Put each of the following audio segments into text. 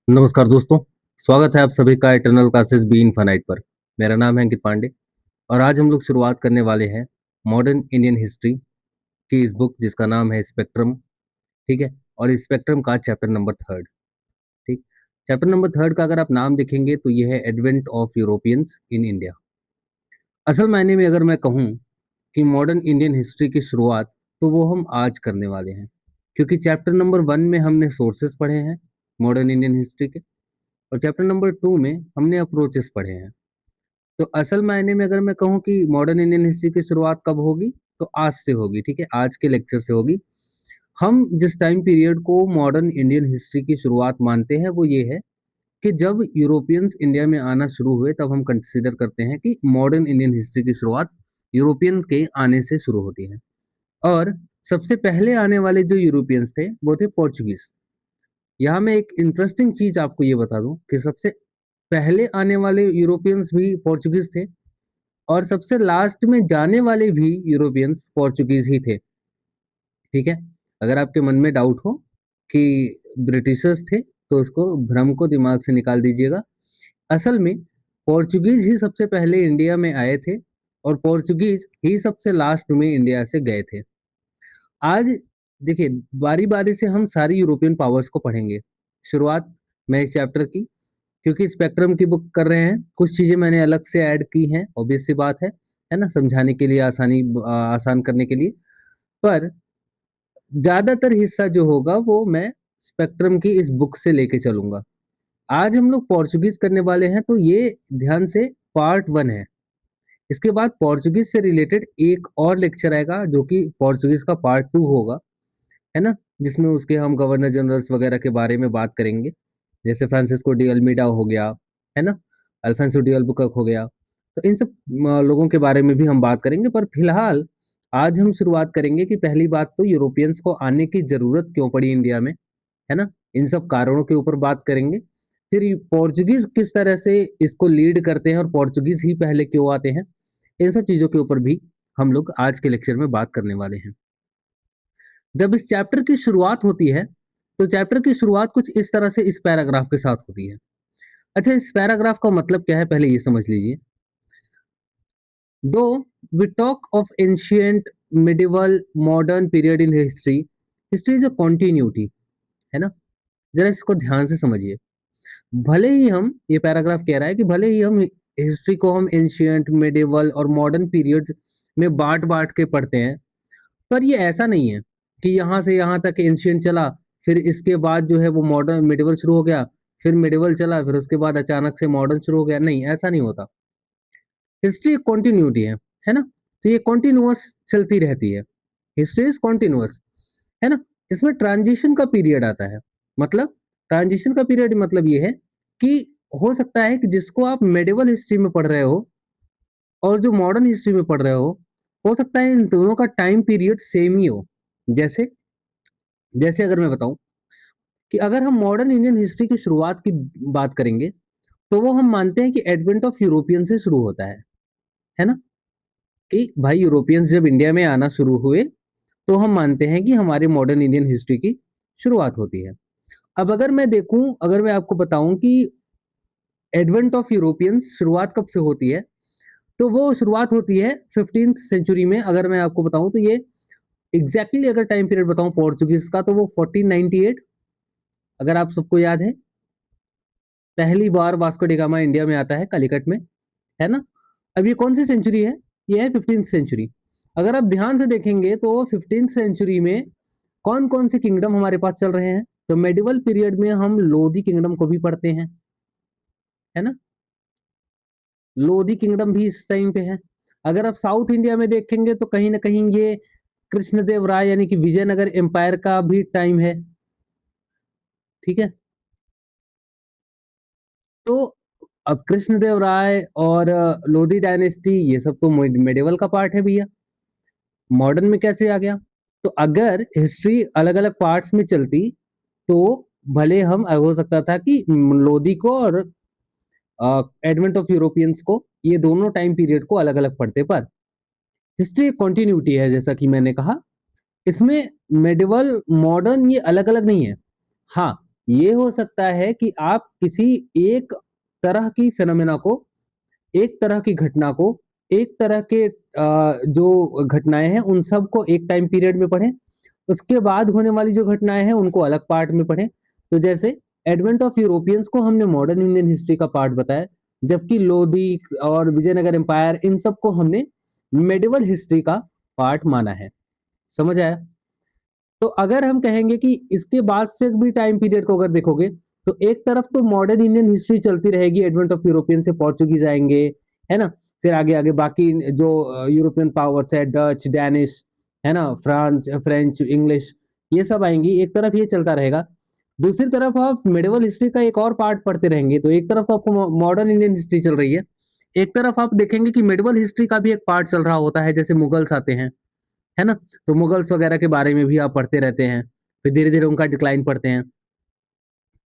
नमस्कार दोस्तों, स्वागत है आप सभी का इटर्नल क्लासेस बी इनफाइनाइट पर। मेरा नाम है अंकित पांडे और आज हम लोग शुरुआत करने वाले हैं मॉडर्न इंडियन हिस्ट्री की इस बुक जिसका नाम है स्पेक्ट्रम। ठीक है। और इस स्पेक्ट्रम का चैप्टर नंबर थर्ड। ठीक। चैप्टर नंबर थर्ड का अगर आप नाम देखेंगे तो ये है advent of Europeans in India. असल मायने में अगर मैं कहूँ कि मॉडर्न इंडियन हिस्ट्री की शुरुआत तो वो हम आज करने वाले हैं, क्योंकि चैप्टर नंबर वन में हमने सोर्सेस पढ़े हैं मॉडर्न इंडियन हिस्ट्री के, और चैप्टर नंबर 2 में हमने अप्रोचेस पढ़े हैं। तो असल मायने में अगर मैं कहूँ कि मॉडर्न इंडियन हिस्ट्री की शुरुआत कब होगी, तो आज से होगी, ठीक है? आज के लेक्चर से होगी। हम जिस टाइम पीरियड को मॉडर्न इंडियन हिस्ट्री की शुरुआत मानते हैं, वो ये है कि जब यूरोपियंस इंडिया में आना शुरू हुए, तब हम कंसीडर करते हैं कि मॉडर्न इंडियन हिस्ट्री की शुरुआत यूरोपियंस के आने से शुरू होती है। और सबसे पहले आने वाले जो यूरोपियंस थे, वो थे पोर्चुगीज़। यहाँ मैं एक इंटरेस्टिंग चीज़ आपको ये बता दूँ कि सबसे पहले आने वाले यूरोपियंस भी पोर्चुगीज़ थे और सबसे लास्ट में जाने वाले भी यूरोपियंस पोर्चुगीज़ ही थे, ठीक है? अगर आपके मन में डाउट हो कि ब्रिटिशर्स थे, तो उसको भ्रम को दिमाग से निकाल दीजिएगा। असल में पोर्चुगीज़ ही सबसे पहले इंडिया में आए थे और पोर्चुगीज़ ही सबसे लास्ट में इंडिया से गए थे। आज देखिए, बारी-बारी से हम सारी यूरोपियन पावर्स को पढ़ेंगे। शुरुआत मैं इस चैप्टर की, क्योंकि स्पेक्ट्रम की बुक कर रहे हैं, कुछ चीज़ें मैंने अलग से ऐड की हैं, ऑब्वियस सी बात है ना? समझाने के लिए आसान करने के लिए। पर ज़्यादातर हिस्सा जो होगा वो मैं स्पेक्ट्रम की इस बुक से लेके चलूँगा। आज हम लोग पोर्चुगीज़ करने वाले हैं, तो ये ध्यान से पार्ट 1 है। इसके बाद पोर्चुगीज़ से रिलेटेड एक और लेक्चर आएगा जो कि पोर्चुगीज़ का पार्ट 2 होगा, है ना? जिसमें उसके हम गवर्नर जनरल्स वगैरह के बारे में बात करेंगे। जैसे फ्रांसिस्को डी अल्मीडा हो गया, है ना? अल्फोंसो डी अल्बुकर्क हो गया। तो इन सब लोगों के बारे में भी हम बात करेंगे, पर फिलहाल आज हम शुरुआत करेंगे कि पहली बात तो यूरोपियंस को आने की ज़रूरत क्यों पड़ी इंडिया में, है ना? इन सब कारणों के ऊपर बात करेंगे। फिर ये पोर्चुगीज़ किस तरह से इसको लीड करते हैं और पोर्चुगीज़ ही पहले क्यों आते हैं, इन सब चीज़ों के ऊपर भी हम लोग आज के लेक्चर में बात करने वाले हैं। जब इस चैप्टर की शुरुआत होती है, तो चैप्टर की शुरुआत कुछ इस तरह से इस पैराग्राफ के साथ होती है। अच्छा, इस पैराग्राफ का मतलब क्या है, पहले ये समझ लीजिए। Though we talk of ancient, medieval, modern period in history, history is a continuity, है ना? जरा इसको ध्यान से समझिए। भले ही हम, ये पैराग्राफ कह रहा है कि भले ही हम हिस्ट्री को हम एंशिएंट, मिडिवल और मॉडर्न पीरियड में बांट-बांट के पढ़ते हैं, पर ये ऐसा नहीं है कि यहाँ से यहाँ तक एंशिएंट चला, फिर इसके बाद जो है वो मॉडर्न मिडिवल शुरू हो गया, फिर मिडिवल चला, फिर उसके बाद अचानक से मॉडर्न शुरू हो गया। नहीं, ऐसा नहीं होता। हिस्ट्री एक कॉन्टिन्यूटी है ना? तो ये कॉन्टिन्यूअस चलती रहती है। हिस्ट्री इज कॉन्टिन्यूअस, है ना? इसमें ट्रांजिशन का पीरियड आता है। मतलब ट्रांजिशन का पीरियड मतलब ये है कि हो सकता है कि जिसको आप मिडिवल हिस्ट्री में पढ़ रहे हो और जो मॉडर्न हिस्ट्री में पढ़ रहे हो सकता है इन दोनों का टाइम पीरियड सेम ही हो। जैसे जैसे अगर मैं बताऊँ कि अगर हम मॉडर्न इंडियन हिस्ट्री की शुरुआत की बात करेंगे, तो वो हम मानते हैं कि एडवेंट ऑफ यूरोपियन से शुरू होता है ना? कि भाई यूरोपियंस जब इंडिया में आना शुरू हुए, तो हम मानते हैं कि हमारे मॉडर्न इंडियन हिस्ट्री की शुरुआत होती है। अब अगर मैं आपको बताऊँ कि एडवेंट ऑफ यूरोपियंस शुरुआत कब से होती है, तो वो शुरुआत होती है 15th सेंचुरी में। अगर मैं आपको बताऊँ तो ये एग्ज़ैक्टली अगर टाइम पीरियड बताऊँ पोर्चुगीज़ का, तो वो 1498, अगर आप सबको याद है, पहली बार वास्को डी गामा इंडिया में आता है कालीकट में, है ना? अब ये कौन सी सेंचुरी है? ये है 15th सेंचुरी। अगर आप ध्यान से देखेंगे तो 15th सेंचुरी में कौन-कौन से किंगडम हमारे पास चल रहे हैं? तो मेडिवल पीरियड में हम लोदी किंगडम को भी पढ़ते हैं, है ना? लोधी किंगडम भी इस टाइम पे है। अगर आप साउथ इंडिया में देखेंगे तो कहीं न कहीं ये कृष्णदेव राय यानी कि विजयनगर एम्पायर का भी टाइम है, ठीक है? तो अब कृष्णदेव राय और लोधी डायनेस्टी, ये सब तो मेडिवल का पार्ट है भैया। मॉडर्न में कैसे आ गया? तो अगर हिस्ट्री अलग-अलग पार्ट्स में चलती, तो भले हम हो सकता था कि लोधी को और एडवेंट ऑफ यूरोपियंस को, ये दोनों टाइम पीरियड को अलग-अलग पढ़ते, पर हिस्ट्री कंटिन्यूटी है जैसा कि मैंने कहा। इसमें मेडिवल, मॉडर्न ये अलग-अलग नहीं है। हाँ, ये हो सकता है कि आप किसी एक तरह की फिनोमेना को, एक तरह की घटना को, एक तरह के जो घटनाएं हैं उन सबको एक टाइम पीरियड में पढ़ें, उसके बाद होने वाली जो घटनाएं हैं उनको अलग पार्ट में पढ़ें। तो जैसे एडवेंट ऑफ यूरोपियंस को हमने मॉडर्न इंडियन हिस्ट्री का पार्ट बताया, जबकि लोधी और विजयनगर एम्पायर इन सबको हमने मेडिवल हिस्ट्री का पार्ट माना है। समझ आया? तो अगर हम कहेंगे कि इसके बाद से भी टाइम पीरियड को अगर देखोगे तो एक तरफ तो मॉडर्न इंडियन हिस्ट्री चलती रहेगी, एडवेंट ऑफ यूरोपियन से पोर्चुगीज आएंगे, है ना, फिर आगे आगे बाकी जो यूरोपियन पावर्स है, डच, डैनिश, है ना, फ्रांस, फ्रेंच, इंग्लिश, ये सब आएंगी, एक तरफ ये चलता रहेगा। दूसरी तरफ आप मेडिवल हिस्ट्री का एक और पार्ट पढ़ते रहेंगे, तो एक तरफ तो आपको मॉडर्न इंडियन हिस्ट्री चल रही है, एक तरफ आप देखेंगे कि मेडिवल हिस्ट्री का भी एक पार्ट चल रहा होता है, जैसे मुगल्स आते हैं, है ना, तो मुगल्स वगैरह के बारे में भी आप पढ़ते रहते हैं, फिर धीरे धीरे उनका डिक्लाइन पढ़ते हैं।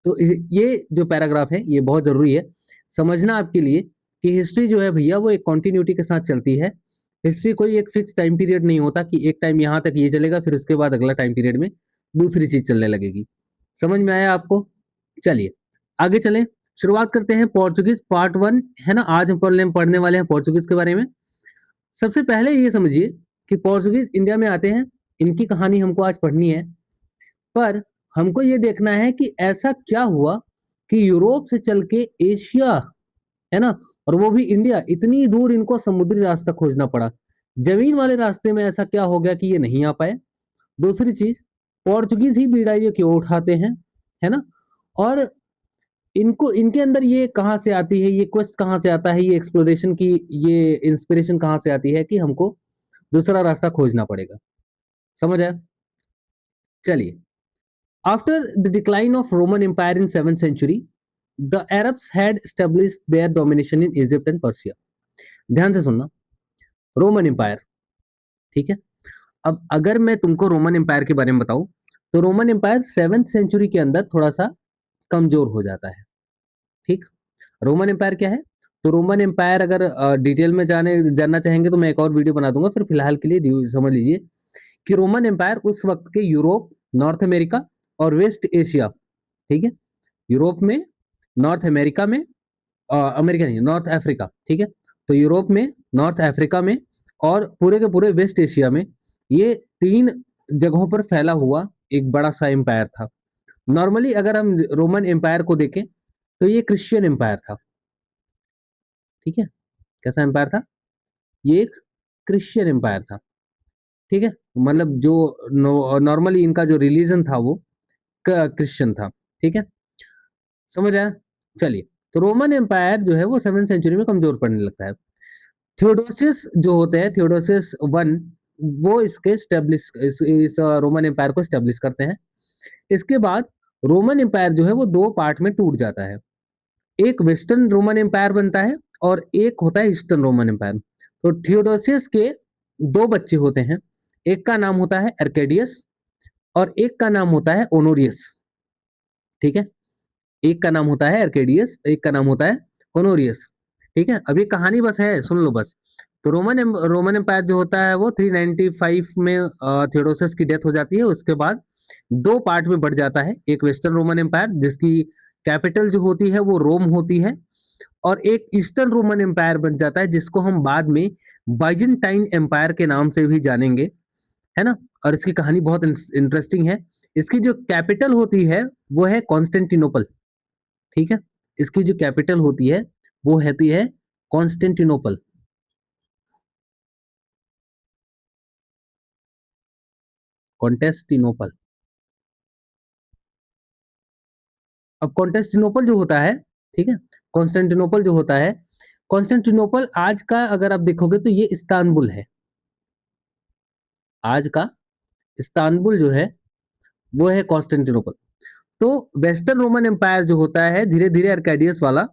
तो ये जो पैराग्राफ है ये बहुत जरूरी है समझना आपके लिए कि हिस्ट्री जो है भैया वो एक कॉन्टिन्यूटी के साथ चलती है। हिस्ट्री कोई एक फिक्स टाइम पीरियड नहीं होता कि एक टाइम यहाँ तक ये चलेगा फिर उसके बाद अगला टाइम पीरियड में दूसरी चीज चलने लगेगी। समझ में आया आपको? चलिए आगे चलें, शुरुआत करते हैं पोर्चुगीज पार्ट 1, है ना। आज हम पढ़ने वाले हैं पोर्चुगीज के बारे में। सबसे पहले ये समझिए कि पोर्चुगीज इंडिया में आते हैं, इनकी कहानी हमको आज पढ़नी है, पर हमको ये देखना है कि ऐसा क्या हुआ कि यूरोप से चल के एशिया, है ना, और वो भी इंडिया, इतनी दूर इनको समुद्री रास्ता खोजना पड़ा। जमीन वाले रास्ते में ऐसा क्या हो गया कि ये नहीं आ पाए। दूसरी चीज, पोर्चुगीज ही बीड़ा ये क्यों उठाते हैं, है ना, और इनको इनके अंदर ये कहाँ से आती है, ये क्वेस्ट कहाँ से आता है, ये एक्सप्लोरेशन की ये इंस्पिरेशन कहाँ से आती है कि हमको दूसरा रास्ता खोजना पड़ेगा। समझ आया? चलिए, after the decline of Roman Empire in 7th century, the Arabs had established their domination in Egypt and Persia. ध्यान से सुनना, रोमन एम्पायर, ठीक है। अब अगर मैं तुमको रोमन एम्पायर के बारे में बताऊं तो रोमन एम्पायर 7th सेंचुरी के अंदर थोड़ा सा कमजोर हो जाता है, ठीक। रोमन एम्पायर क्या है? तो रोमन एम्पायर अगर डिटेल में जानना चाहेंगे तो मैं एक और वीडियो बना दूंगा, फिर फिलहाल के लिए समझ लीजिए कि रोमन एम्पायर उस वक्त के यूरोप, नॉर्थ अमेरिका और वेस्ट एशिया, ठीक है, यूरोप में, नॉर्थ अमेरिका में, अमेरिका नहीं, नॉर्थ अफ्रीका, ठीक है, तो यूरोप में, नॉर्थ अफ्रीका में और पूरे के पूरे वेस्ट एशिया में, ये 3 जगहों पर फैला हुआ एक बड़ा सा एम्पायर था। नॉर्मली अगर हम रोमन एम्पायर को देखें तो ये क्रिश्चियन एम्पायर था, ठीक है। कैसा एम्पायर था? ये एक क्रिश्चियन एम्पायर था, ठीक है, मतलब जो नॉर्मली इनका जो रिलीजन था वो क्रिश्चियन था, ठीक है। समझ आया? चलिए, तो रोमन एम्पायर जो है वो 7th सेंचुरी में कमजोर पड़ने लगता है। थियोडोसियस जो होते हैं, थियोडोसियस वन, वो इसके स्टेब्लिश इस रोमन एम्पायर को स्टेब्लिश करते हैं। इसके बाद रोमन एम्पायर जो है वो 2 पार्ट में टूट जाता है, एक वेस्टर्न रोमन एम्पायर बनता है और एक होता है ईस्टर्न रोमन एम्पायर। तो थियोडोसियस के 2 बच्चे होते हैं, एक का नाम होता है अर्केडियस और एक का नाम होता है ओनोरियस, ठीक है। एक का नाम होता है अर्केडियस, एक का नाम होता है होनोरियस, ठीक है। अभी कहानी बस है, सुन लो बस। तो रोमन एम्पायर जो होता है वो 395 में थियोडोसियस की डेथ हो जाती है। उसके बाद 2 पार्ट में बढ़ जाता है, एक वेस्टर्न रोमन एम्पायर जिसकी कैपिटल जो होती है वो रोम होती है, और एक ईस्टर्न रोमन एम्पायर बन जाता है जिसको हम बाद में बाइजेंटाइन एम्पायर के नाम से भी जानेंगे, है ना। और इसकी कहानी बहुत इंटरेस्टिंग है। इसकी जो कैपिटल होती है वो है कॉन्स्टेंटिनोपल, ठीक है। इसकी जो कैपिटल होती है वो होती है कॉन्स्टेंटिनोपल, कॉन्टेस्टिनोपल। अब कॉन्टेस्टिनोपल जो होता है, ठीक है, कॉन्स्टेंटिनोपल जो होता है, कॉन्स्टेंटिनोपल आज का अगर आप देखोगे तो ये इस्तांबुल है। आज का इस्तांबुल जो है वो है कॉन्स्टेंटिनोपल। तो वेस्टर्न रोमन एम्पायर जो होता है धीरे धीरे अर्केडियस वाला,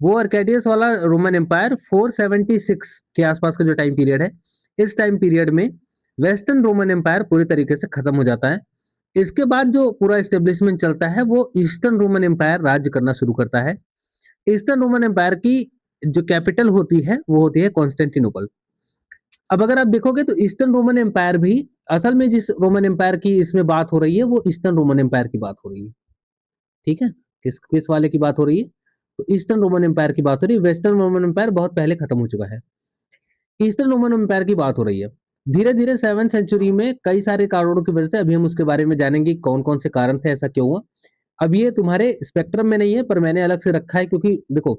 वो अर्केडियस वाला रोमन एम्पायर 476 के आसपास का जो टाइम पीरियड है, इस टाइम पीरियड में वेस्टर्न रोमन एम्पायर पूरी तरीके से खत्म हो जाता है। इसके बाद जो पूरा एस्टेब्लिशमेंट चलता है वो ईस्टर्न रोमन एम्पायर राज्य करना शुरू करता है। ईस्टर्न रोमन एम्पायर की जो कैपिटल होती है वो होती है कॉन्स्टेंटिनोपल। अब अगर आप देखोगे तो ईस्टर्न रोमन एम्पायर भी, असल में जिस रोमन एम्पायर की इसमें बात हो रही है वो ईस्टर्न रोमन एम्पायर की बात हो रही है, ठीक है, किस किस वाले की बात हो रही है? तो ईस्टर्न रोमन एम्पायर की बात हो रही है। वेस्टर्न रोमन एम्पायर बहुत पहले खत्म हो चुका है। ईस्टर्न रोमन एम्पायर की बात हो रही है। धीरे-धीरे 7th सेंचुरी में कई सारे कारणों की वजह से अभी हम उसके बारे में जानेंगे कौन-कौन से कारण थे, ऐसा क्यों हुआ। अब ये तुम्हारे स्पेक्ट्रम में नहीं है पर मैंने अलग से रखा है क्योंकि देखो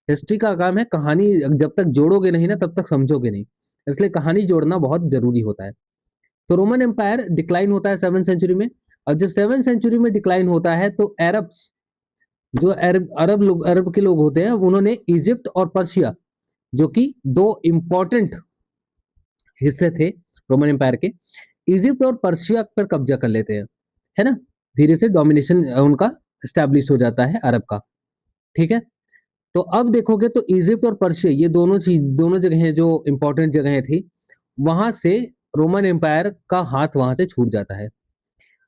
हिस्ट्री का काम है कहानी जब तक जोड़ोगे नहीं ना तब तक समझोगे नहीं। इसलिए कहानी जोड़ना बहुत ज़रूरी होता है। तो रोमन एम्पायर डिक्लाइन होता है 7th सेंचुरी में और जब 7th सेंचुरी में डिक्लाइन होता है तो अरब्स जो अरब के लोग होते हैं उन्होंने इजिप्ट और पर्शिया जो कि 2 इम्पोर्टेंट हिस्से थे रोमन एम्पायर के, इजिप्ट और पर्शिया पर कब्जा कर लेते हैं, है ना? धीरे से डोमिनेशन उनका एस्टैब्लिश हो जाता है अरब का, ठीक है? तो अब देखोगे तो इजिप्ट और पर्शिया ये दोनों जगहें जो इम्पोर्टेंट जगहें थी, वहाँ से रोमन एम्पायर का हाथ वहाँ से छूट जाता है।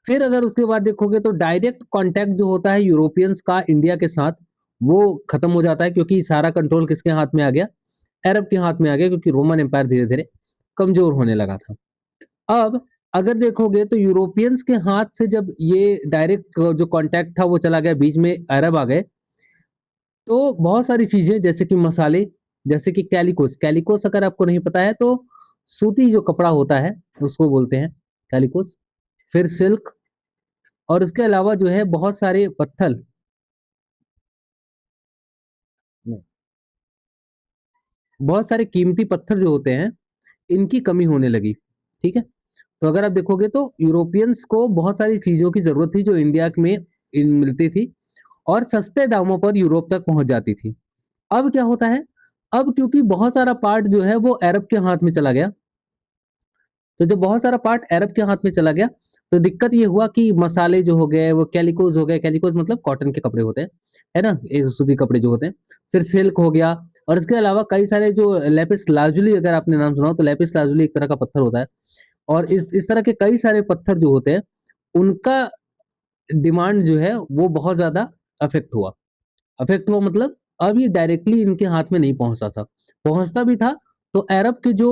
फिर अगर उसके बाद देखोगे तो डायरेक्ट कॉन्टैक्ट जो होता है यूरोपियंस का इंडिया के साथ, वो खत्म हो जाता है क्योंकि सारा कंट्रोल किसके हाथ में आ गया? अरब के हाथ में आ गया क्योंकि रोमन एम्पायर धीरे-धीरे कमज़ोर होने लगा था। अब अगर देखोगे तो यूरोपियंस के हाथ से जब ये डायरेक्ट जो कॉन्टैक्ट था वो चला गया, बीच में अरब आ गए, तो बहुत सारी चीज़ें जैसे कि मसाले, जैसे कि कैलिकोस, कैलिकोस अगर आपको नहीं पता है तो सूती जो कपड़ा होता है, उसको बोलते हैं कैलिकोस। फिर सिल्क और इसके अलावा जो है बहुत सारे पत्थर बहुत सारे कीमती पत्थर जो होते हैं, इनकी कमी होने लगी, ठीक है? तो अगर आप देखोगे तो यूरोपियंस को बहुत सारी चीज़ों की ज़रूरत थी जो इंडिया में मिलती थी और सस्ते दामों पर यूरोप तक पहुँच जाती थी। अब क्या होता है, अब क्योंकि बहुत सारा पार्ट जो है वो अरब के हाथ में चला गया, तो जब बहुत सारा पार्ट अरब के हाथ में चला गया, तो दिक्कत ये हुआ कि मसाले जो हो गए, वो कैलिकोज़ हो गए, कैलिकोज़ मतलब कॉटन के कपड़े होते हैं, है ना? एक सूती कपड़े जो होते हैं, फिर सिल्क हो गया और इसके अलावा कई सारे जो लैपिस लाजुली अगर आपने नाम सुना हो, तो लैपिस लाजुली एक तरह का पत्थर होता है और इस तरह के कई सारे पत्थर जो होते हैं, उनका डिमांड जो है वो बहुत ज़्यादा अफ़ेक्ट हुआ। अफ़ेक्ट हुआ मतलब अब ये डायरेक्टली इनके हाथ में नहीं पहुँचता था। पहुँचता भी था तो अरब के जो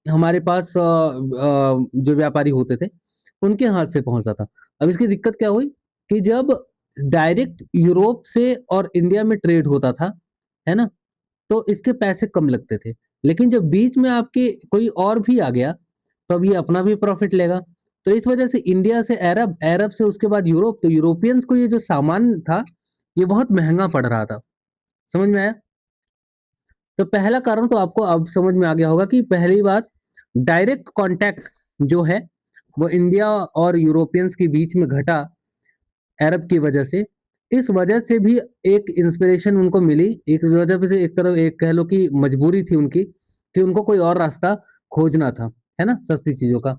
हमारे पास जो व्यापारी होते थे, उनके हाथ से पहुँचता था। अब इसकी दिक्कत क्या हुई कि जब डायरेक्ट यूरोप से और इंडिया में ट्रेड होता था, है ना? तो इसके पैसे कम लगते थे। लेकिन जब बीच में आपके कोई और भी आ गया, तो अब ये अपना भी प्रॉफ़िट लेगा। तो इस वजह से इंडिया से अरब, अरब से उसके बाद यूरोप, तो यूरोपियंस को ये जो सामान था, ये बहुत महँगा पड़ रहा था। समझ में आया? तो पहला कारण तो आपको अब समझ में आ गया होगा कि पहली बात डायरेक्ट कॉन्टैक्ट जो है, वो इंडिया और यूरोपियंस के बीच में घटा अरब की वजह से। इस वजह से भी एक इंस्पिरेशन उनको मिली, एक वजह पे से एक तरह एक कह लो कि मजबूरी थी उनकी कि उनको कोई और रास्ता खोजना था, है ना? सस्ती चीज़ों का।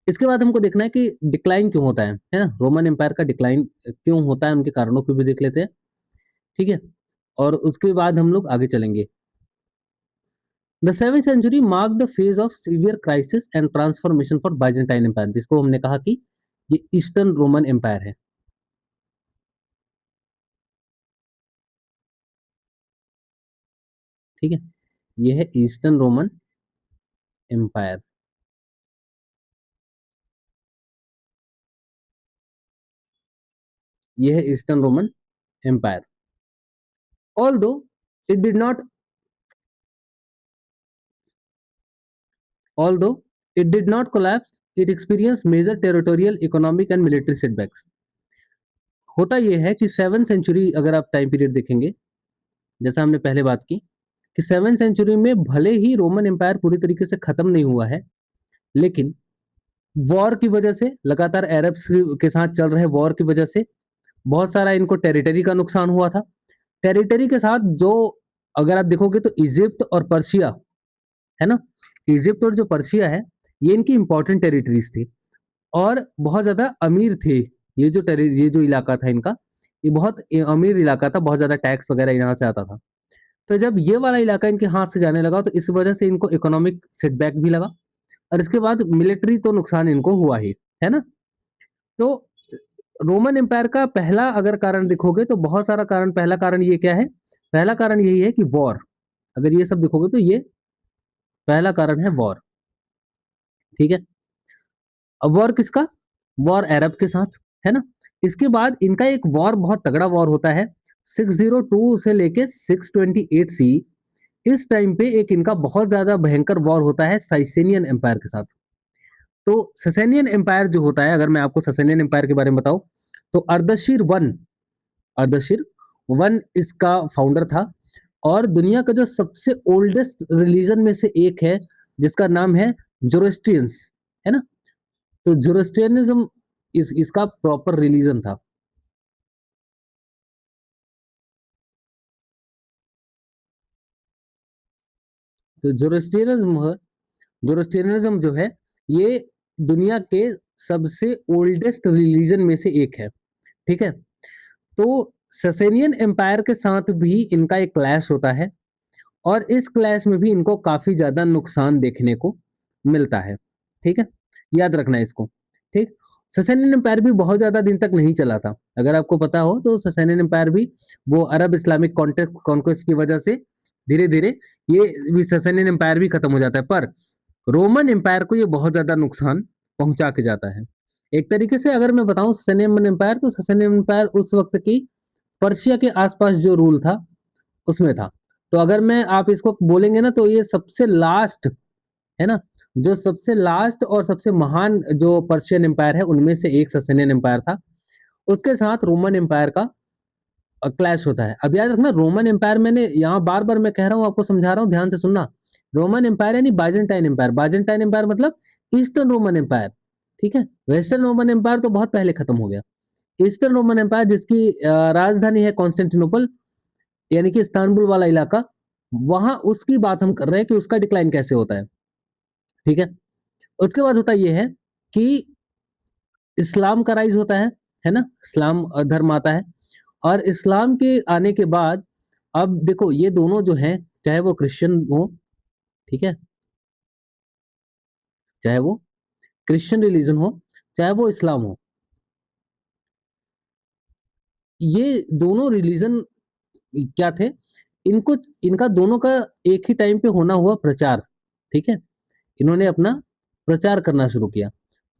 इसके बाद हमको देखना है कि डिक्लाइन क्यों होता है ना? रोमन एम्पायर का डिक्लाइन क्यों होता है, उनके कारणों को भी देख लेते हैं, ठीक है? और उसके बाद हम लोग आगे चलेंगे। The 7th century marked the phase of severe crisis and transformation for Byzantine Empire, जिसको हमने कहा कि ये ईस्टर्न रोमन एम्पायर है, ठीक है? ये है ईस्टर्न रोमन एम्पायर, ये है eastern Roman empire. Although it did not although it did not collapse, it experienced major territorial, economic and military setbacks. होता ये है कि 7th सेंचुरी अगर आप टाइम पीरियड देखेंगे, जैसा हमने पहले बात की कि 7th सेंचुरी में भले ही रोमन एम्पायर पूरी तरीके से खत्म नहीं हुआ है, लेकिन वॉर की वजह से लगातार अरब्स के साथ चल रहे वॉर की वजह से बहुत सारा इनको टेरिटरी का नुकसान हुआ था। टेरिटरी के साथ जो अगर आप देखोगे तो इजिप्ट और पर्शिया, है ना? इजिप्ट और जो पर्शिया है, ये इनकी इंपॉर्टेंट टेरिटरीज़ थी और बहुत ज़्यादा अमीर थे। ये जो इलाका था इनका, ये बहुत अमीर इलाका था, बहुत ज़्यादा टैक्स वगैरह यहाँ से आता था। तो जब ये वाला इलाका इनके हाथ से जाने लगा तो इस वजह से इनको इकोनॉमिक सेटबैक भी लगा और इसके बाद मिलिट्री तो नुकसान इनको हुआ ही, है ना? तो रोमन एम्पायर का पहला अगर कारण देखोगे तो बहुत सारा कारण, पहला कारण ये क्या है? पहला कारण यही है कि वॉर। अगर ये सब देखोगे तो ये पहला कारण है वॉर, ठीक है? अब वॉर किसका? वॉर अरब के साथ, है ना। इसके बाद इनका एक वॉर, बहुत तगड़ा वॉर होता है 602 से लेके 628 सी। इस टाइम पे एक इनका बहुत ज्यादा भयंकर वॉर होता है साइसेनियन एम्पायर के साथ। तो ससेनियन एम्पायर जो होता है, अगर मैं आपको ससेनियन एम्पायर के बारे में बताऊं, तो अर्दशीर वन इसका फाउंडर था। और दुनिया का जो सबसे ओल्डेस्ट रिलीजन में से एक है, जिसका नाम है जोरोस्ट्रियंस, है ना। तो जोरोस्ट्रियनिज्म इसका प्रॉपर रिलीजन था। तो जोरोस्ट्रियनिज्म जो है, ये दुनिया के सबसे ओल्डेस्ट रिलीजन में से एक है, ठीक है। तो ससेनियन एम्पायर के साथ भी इनका एक क्लैश होता है, और इस क्लैश में भी इनको काफी ज्यादा नुकसान देखने को मिलता है, ठीक है। याद रखना है इसको, ठीक। ससेनियन एम्पायर भी बहुत ज्यादा दिन तक नहीं चला था, अगर आपको पता हो तो। ससेनियन एम्पायर भी वो अरब इस्लामिक कॉन्क्वेस्ट की वजह से धीरे धीरे ये भी ससेनियन एम्पायर भी खत्म हो जाता है। पर रोमन एम्पायर को ये बहुत ज्यादा नुकसान पहुंचा के जाता है। एक तरीके से अगर मैं बताऊं ससेनियन एम्पायर, तो ससेनियन एम्पायर उस वक्त की पर्शिया के आसपास जो रूल था उसमें था। तो अगर मैं आप इसको बोलेंगे ना, तो ये सबसे लास्ट, है ना, जो सबसे लास्ट और सबसे महान जो पर्शियन एम्पायर है उनमें से एक ससेनियन एम्पायर था। उसके साथ रोमन एम्पायर का क्लैश होता है। अब याद रखना, रोमन एम्पायर, मैंने यहाँ बार बार मैं कह रहा हूँ, आपको समझा रहा हूँ, ध्यान से सुनना। रोमन एम्पायर यानी बाइजेंटाइन एम्पायर। बाइजेंटाइन एम्पायर मतलब ईस्टर्न रोमन एम्पायर, ठीक है। वेस्टर्न रोमन एम्पायर तो बहुत पहले खत्म हो गया। ईस्टर्न रोमन एम्पायर, जिसकी राजधानी है कॉन्स्टेंटिनोपल, यानी कि इस्तांबुल वाला इलाका, वहां उसकी बात हम कर रहे हैं कि उसका डिक्लाइन कैसे होता है, ठीक है। उसके बाद होता यह है कि इस्लाम का राइज होता है ना। इस्लाम धर्म आता है, और इस्लाम के आने के बाद, अब देखो ये दोनों जो हैं, चाहे वो क्रिश्चियन हो, ठीक है, चाहे वो क्रिश्चियन रिलीजन हो, चाहे वो इस्लाम हो, ये दोनों रिलीजन क्या थे, इनको, इनका दोनों का एक ही टाइम पे होना हुआ प्रचार, ठीक है। इन्होंने अपना प्रचार करना शुरू किया।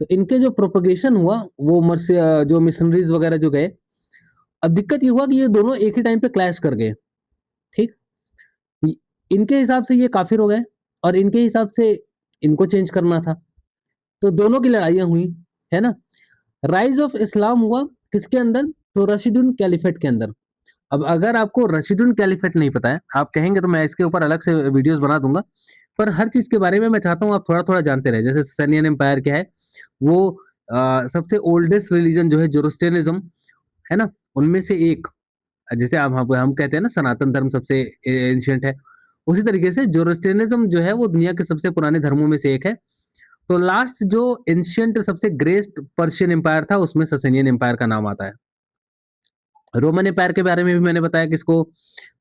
तो इनके जो प्रोपगेशन हुआ, वो जो मिशनरीज वगैरह जो गए, अब दिक्कत ये हुआ कि ये दोनों एक ही टाइम पे क्लैश कर गए, ठीक। इनके हिसाब से ये काफिर हो गए, और इनके हिसाब से इनको चेंज करना था। तो दोनों की लड़ाइयां हुई, है ना। राइज ऑफ इस्लाम हुआ किसके अंदर, तो रशीदुन कैलिफेट के अंदर। अब अगर आपको रशीदुन कैलिफेट नहीं पता है, आप कहेंगे तो मैं इसके ऊपर अलग से वीडियोस बना दूंगा। पर हर चीज के बारे में मैं चाहता हूँ आप थोड़ा थोड़ा जानते रहे। जैसे सैनियन एम्पायर क्या है, वो सबसे ओल्डेस्ट रिलीजन जो है जोरोस्ट्रियनिज्म, है ना, उनमें से एक। जैसे हम कहते हैं ना सनातन धर्म सबसे एंशियंट है, उसी तरीके से जोरोस्ट्रियनिज्म जो है वो दुनिया के सबसे पुराने धर्मों में से एक है। तो लास्ट जो एंशियंट सबसे ग्रेट पर्शियन एम्पायर था, उसमें ससेनियन एम्पायर का नाम आता है। रोमन एम्पायर के बारे में भी मैंने बताया कि इसको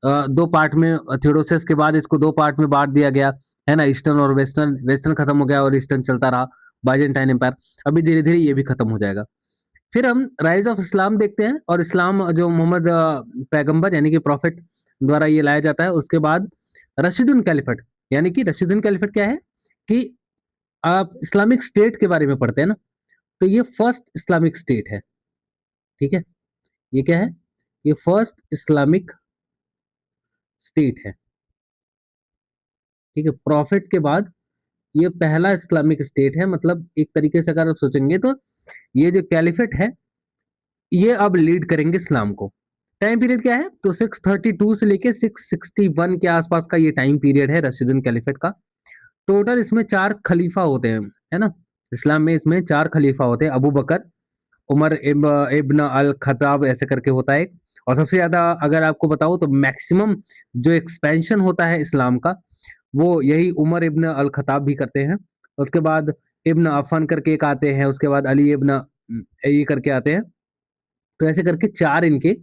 दो पार्ट में, थियोडोसियस के बाद इसको दो पार्ट में बांट दिया गया, है ना। ईस्टर्न और वेस्टर्न, वेस्टर्न खत्म हो गया और ईस्टर्न चलता रहा, बाइजेंटाइन एम्पायर। अभी धीरे धीरे ये भी खत्म हो जाएगा। फिर हम राइज ऑफ इस्लाम देखते हैं, और इस्लाम जो मोहम्मद पैगंबर यानी कि प्रॉफिट द्वारा ये लाया जाता है। उसके बाद रशीदुन कैलिफेट, यानी कि रशीदुन कैलिफेट क्या है कि आप इस्लामिक स्टेट के बारे में पढ़ते हैं ना, तो ये फर्स्ट इस्लामिक स्टेट है, ठीक है। ये क्या है, ये फर्स्ट इस्लामिक स्टेट है, ठीक है। प्रॉफिट के बाद ये पहला इस्लामिक स्टेट है। मतलब एक तरीके से अगर आप सोचेंगे तो ये जो कैलिफेट है, ये अब लीड करेंगे इस्लाम को। टाइम पीरियड क्या है, तो 632 से लेके 661 के आसपास का ये टाइम पीरियड है रशीदुन कैलिफेट का। टोटल इसमें 4 खलीफा होते हैं, है ना। इस्लाम में इसमें 4 खलीफा होते हैं, अबू बकर, उमर इब्न अल खत्ताब, ऐसे करके होता है। और सबसे ज्यादा अगर आपको बताऊं तो मैक्सिमम जो एक्सपेंशन होता है इस्लाम का, वो यही उमर इब्न अल खत्ताब भी करते हैं। उसके बाद इब्न अफन करके एक आते हैं, उसके बाद अली इब्न ये करके आते हैं। तो ऐसे करके 4 इनके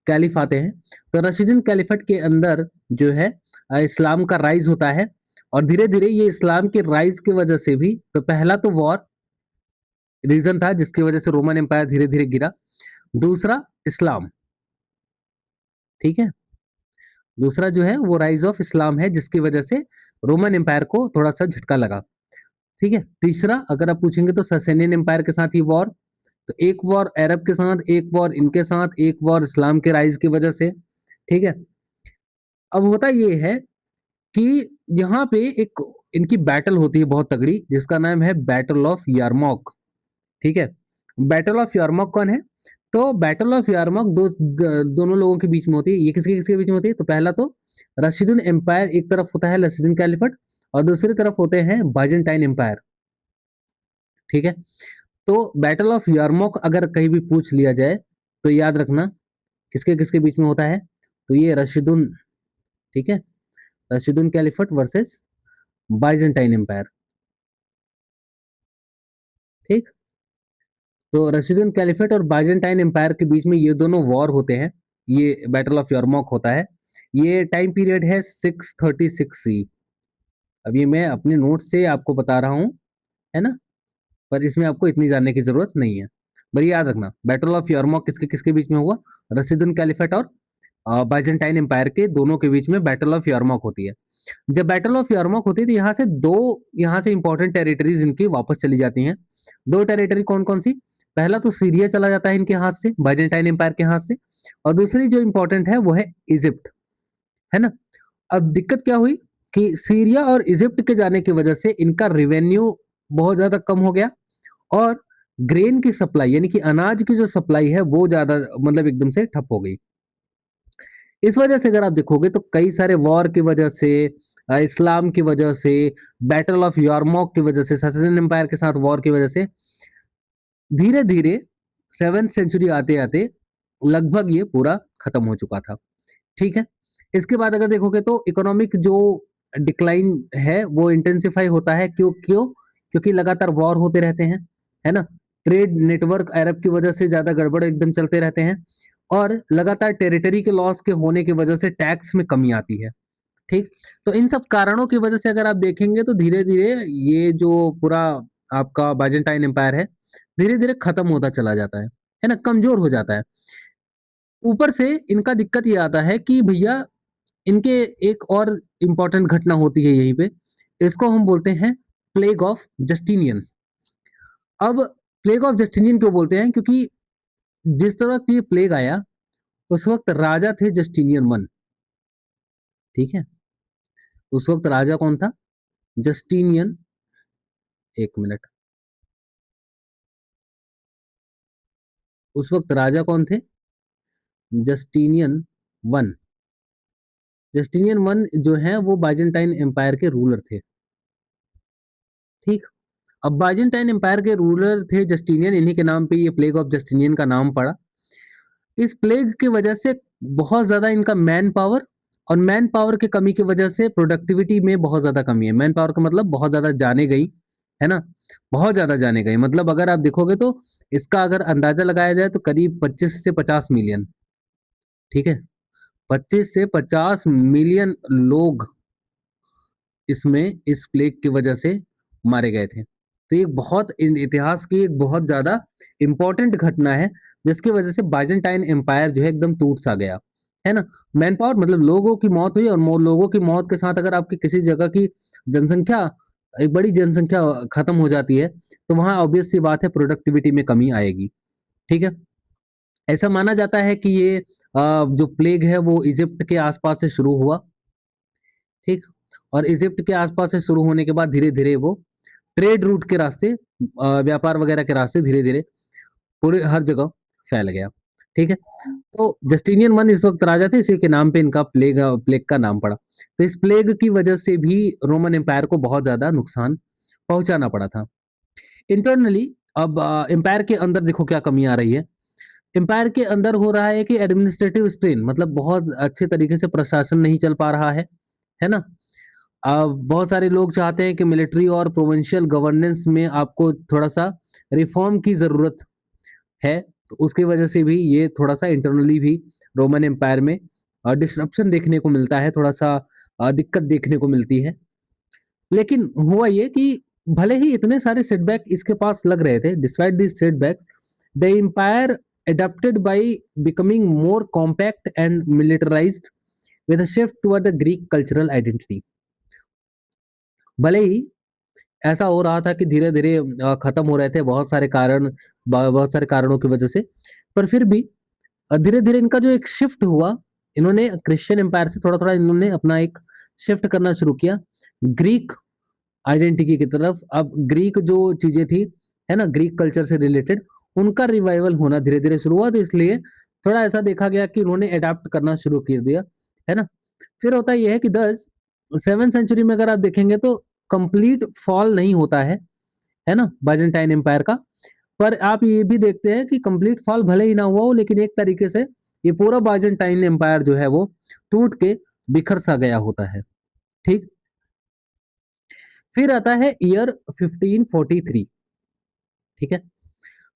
कैलिफ आते हैं। तो रशीदुन कैलिफेट के अंदर जो है इस्लाम का राइज होता है। और धीरे धीरे ये इस्लाम के राइज की वजह से भी, तो पहला तो वॉर रीजन था जिसकी वजह से रोमन एम्पायर धीरे धीरे गिरा। दूसरा इस्लाम, ठीक है। दूसरा जो है वो राइज ऑफ इस्लाम है, जिसकी वजह से रोमन एम्पायर को थोड़ा सा झटका लगा। ठीक है। तीसरा अगर आप पूछेंगे तो ससेनियन एम्पायर के साथ ही वॉर, तो एक वॉर अरब के साथ, एक वॉर इनके साथ, एक वॉर इस्लाम के राइज की वजह से। ठीक है। अब होता ये है कि यहाँ पे एक इनकी बैटल होती है बहुत तगड़ी, जिसका नाम है बैटल ऑफ यारमौक। ठीक है। बैटल ऑफ यारमौक कौन है? तो बैटल ऑफ यारमौक दोनों लोगों के बीच में होती है। ये किसके किसके बीच में होती है? तो पहला तो रशीदुन एम्पायर एक तरफ होता है, रशीदुन कैलिफेट, और दूसरी तरफ होते हैं बाइजेंटाइन एम्पायर। ठीक है। तो बैटल ऑफ यारमौक अगर कहीं भी पूछ लिया जाए तो याद रखना किसके किसके बीच में होता है। तो ये रशीदुन, ठीक है, Rashidun caliphate versus Byzantine empire. ठीक। तो रशीदुन कैलिफेट और बाइजेंटाइन एम्पायर के बीच में ये दोनों वॉर होते हैं। ये बैटल ऑफ यारमौक होता है। ये टाइम पीरियड है 636 सी। अब ये मैं अपने नोट से आपको बता रहा हूँ, है ना, पर इसमें आपको इतनी जानने की जरूरत नहीं है। बड़ी याद रखना बैटल ऑफ यारमौक किसके किसके बीच में हुआ? रशीदुन कैलिफेट और बाइजेंटाइन एम्पायर के दोनों के बीच में बैटल ऑफ यारमौक होती है। जब बैटल ऑफ यारमौक होती है तो यहाँ से इंपॉर्टेंट टेरिटरीज इनकी वापस चली जाती हैं। दो टेरिटरी कौन कौन सी? पहला तो सीरिया चला जाता है इनके हाथ से, बाइजेंटाइन एम्पायर के हाथ से, और दूसरी जो इंपॉर्टेंट है वो है इजिप्ट, है ना। अब दिक्कत क्या हुई कि सीरिया और इजिप्ट के जाने की वजह से इनका रेवेन्यू बहुत ज्यादा कम हो गया, और ग्रेन की सप्लाई यानी कि अनाज की जो सप्लाई है वो ज्यादा मतलब एकदम से ठप हो गई। इस वजह से अगर आप देखोगे तो कई सारे वॉर की वजह से, इस्लाम की वजह से, बैटल ऑफ यारमौक की वजह से, ससेनियन एम्पायर के साथ वॉर की वजह से धीरे धीरे 7th सेंचुरी आते आते लगभग ये पूरा खत्म हो चुका था। ठीक है। इसके बाद अगर देखोगे तो इकोनॉमिक जो डिक्लाइन है वो इंटेंसिफाई होता है। क्यों क्यों? क्योंकि लगातार वॉर होते रहते हैं, है ना। ट्रेड नेटवर्क अरब की वजह से ज्यादा गड़बड़ एकदम चलते रहते हैं, और लगातार टेरिटरी के लॉस के होने की वजह से टैक्स में कमी आती है। ठीक। तो इन सब कारणों की वजह से अगर आप देखेंगे तो धीरे धीरे ये जो पूरा आपका बाइजेंटाइन एम्पायर है धीरे धीरे खत्म होता चला जाता है ना, कमजोर हो जाता है। ऊपर से इनका दिक्कत ये आता है कि भैया इनके एक और इम्पोर्टेंट घटना होती है यहीं पे, इसको हम बोलते हैं प्लेग ऑफ जस्टिनियन। अब प्लेग ऑफ जस्टिनियन क्यों बोलते हैं? क्योंकि जिस तरह ये प्लेग आया उस वक्त राजा थे जस्टिनियन वन। ठीक है। उस वक्त राजा कौन था? जस्टिनियन, एक मिनट, उस वक्त राजा कौन थे? Justinian one. जस्टिनियन वन जो है वो बाइजेंटाइन एम्पायर के रूलर थे। ठीक। अब बाइजेंटाइन एम्पायर के रूलर थे जस्टिनियन, इन्हीं के नाम पे ये प्लेग ऑफ जस्टिनियन का नाम पड़ा। इस प्लेग की वजह से बहुत ज्यादा इनका मैन पावर, और मैन पावर की कमी की वजह से प्रोडक्टिविटी में बहुत ज्यादा कमी है। मैन पावर का मतलब बहुत ज्यादा जाने गई, है ना, बहुत ज्यादा जाने गई। मतलब अगर आप देखोगे तो इसका अगर अंदाजा लगाया जाए तो करीब 25 से 50 मिलियन। ठीक है। 25 से 50 मिलियन लोग इसमें इस प्लेग की वजह से मारे गए थे। तो ये बहुत इतिहास की एक बहुत ज्यादा इंपॉर्टेंट घटना है, जिसकी वजह से बाइजेंटाइन एम्पायर जो है एकदम टूट सा गया, है ना। मैन पावर मतलब लोगों की मौत हुई, और लोगों की मौत के साथ अगर आपकी किसी जगह की जनसंख्या, एक बड़ी जनसंख्या खत्म हो जाती है तो वहां ऑब्वियस सी बात है प्रोडक्टिविटी में कमी आएगी। ठीक है। ऐसा माना जाता है कि ये जो प्लेग है वो इजिप्ट के आसपास से शुरू हुआ। ठीक। और इजिप्ट के आसपास से शुरू होने के बाद धीरे धीरे वो ट्रेड रूट के रास्ते, व्यापार वगैरह के रास्ते धीरे धीरे पूरे हर जगह फैल गया। ठीक है। तो जस्टिनियन वन इस वक्त राजा थे, इसी के नाम पे इनका प्लेग प्लेग का नाम पड़ा। तो इस प्लेग की वजह से भी रोमन एम्पायर को बहुत ज्यादा नुकसान पहुंचाना पड़ा था इंटरनली। अब एम्पायर के अंदर देखो क्या कमी आ रही है। एम्पायर के अंदर हो रहा है कि एडमिनिस्ट्रेटिव स्ट्रेन, मतलब बहुत अच्छे तरीके से प्रशासन नहीं चल पा रहा है ना। बहुत सारे लोग चाहते हैं कि मिलिट्री और प्रोविंशियल गवर्नेंस में आपको थोड़ा सा रिफॉर्म की जरूरत है, तो उसकी वजह से भी ये थोड़ा सा इंटरनली भी रोमन एम्पायर में डिसरप्शन देखने को मिलता है, थोड़ा सा दिक्कत देखने को मिलती है। लेकिन हुआ ये कि भले ही इतने सारे सेटबैक इसके पास लग रहे थे, despite this setbacks the empire adapted by becoming more compact and militarized with a shift toward the Greek cultural identity। भले ही ऐसा हो रहा था कि धीरे-धीरे खत्म हो रहे थे बहुत सारे कारण, ब बहुत सारे कारणों की वजह से। पर फिर भी धीरे-धीरे इनका जो एक शिफ्ट हुआ, इन्होंने क्रिश्चियन एम्पायर से थोड़ा-थोड़ा इन्होंने अपना एक शिफ्ट करना शुरू किया, ग्रीक आइडेंटिटी की तरफ। अब ग्रीक जो चीज़ें थी, है ना? ग्रीक कल्चर से रिलेटेड, उनका रिवाइवल होना धीरे-धीरे शुरू हुआ, तो इसलिए थोड़ा ऐसा देखा गया कि उन्होंने एडॉप्ट करना शुरू कर दिया, है ना? फिर होता ये है कि 7th सेंचुरी में अगर आप देखेंगे तो कंप्लीट फॉल नहीं होता है ना? बाइजेंटाइन एम्पायर का। पर आप ये भी देखते हैं कि कंप्लीट फॉल भले ही ना हुआ हो, लेकिन एक तरीके से ये पूरा बाइजेंटाइन एम्पायर जो है वो टूट के बिखर सा गया होता है। ठीक। फिर आता है ईयर 1543। ठीक है।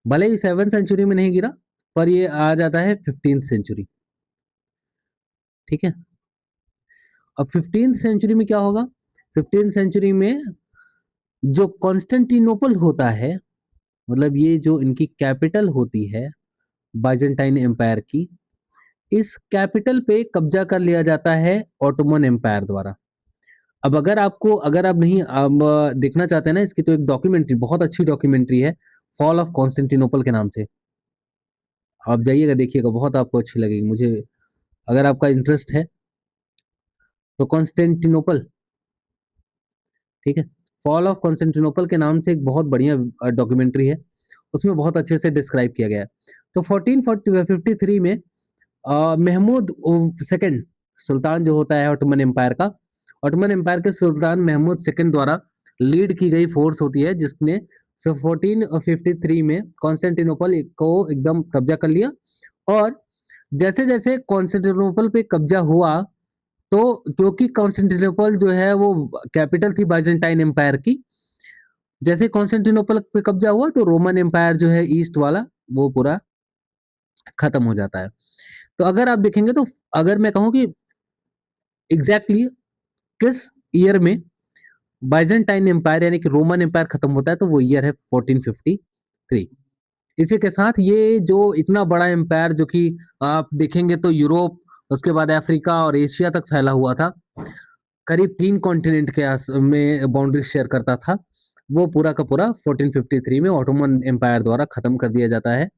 भले ही 7th सेंचुरी में नहीं गिरा, पर ये आ जाता है 15th सेंचुरी। ठीक है। अब 15th सेंचुरी में क्या होगा? 15th सेंचुरी में जो कॉन्स्टेंटिनोपल होता है, मतलब ये जो इनकी कैपिटल होती है बाइजेंटाइन एम्पायर की, इस कैपिटल पे कब्जा कर लिया जाता है ऑटोमन एम्पायर द्वारा। अब अगर आप नहीं देखना चाहते हैं ना इसकी, तो एक डॉक्यूमेंट्री, बहुत अच्छी डॉक्यूमेंट्री है, फॉल ऑफ कॉन्स्टेंटिनोपल के नाम से। आप जाइएगा, देखिएगा, बहुत आपको अच्छी लगेगी। मुझे, अगर आपका इंटरेस्ट है तो कॉन्स्टेंटिनोपल, ठीक है, फॉल ऑफ कॉन्स्टेंटिनोपल के नाम से एक बहुत बढ़िया डॉक्यूमेंट्री है, उसमें बहुत अच्छे से डिस्क्राइब किया गया है। तो 1453 में महमूद सेकंड सुल्तान जो होता है ऑटोमन एम्पायर का, ऑटोमन एम्पायर के सुल्तान महमूद सेकंड द्वारा लीड की गई फोर्स होती है, जिसने 1453 में कॉन्स्टेंटिनोपल को एकदम कब्जा कर लिया। और जैसे जैसे कॉन्स्टेंटिनोपल पे कब्जा हुआ, तो क्योंकि कॉन्स्टेंटिनोपल जो है वो कैपिटल थी बाइजेंटाइन एम्पायर की, जैसे कॉन्स्टेंटिनोपल पे कब्जा हुआ तो रोमन एम्पायर जो है ईस्ट वाला, वो पूरा खत्म हो जाता है। तो अगर आप देखेंगे तो अगर मैं कहूँ कि एग्जैक्टली किस ईयर में बाइजेंटाइन एम्पायर यानी कि रोमन एम्पायर खत्म होता है, तो वो ईयर है 1453। इसी के साथ ये जो इतना बड़ा एम्पायर, जो कि आप देखेंगे तो यूरोप, उसके बाद अफ्रीका और एशिया तक फैला हुआ था, करीब 3 कॉन्टिनेंट के में बाउंड्री शेयर करता था, वो पूरा का पूरा 1453 में ऑटोमन एम्पायर द्वारा खत्म कर दिया जाता है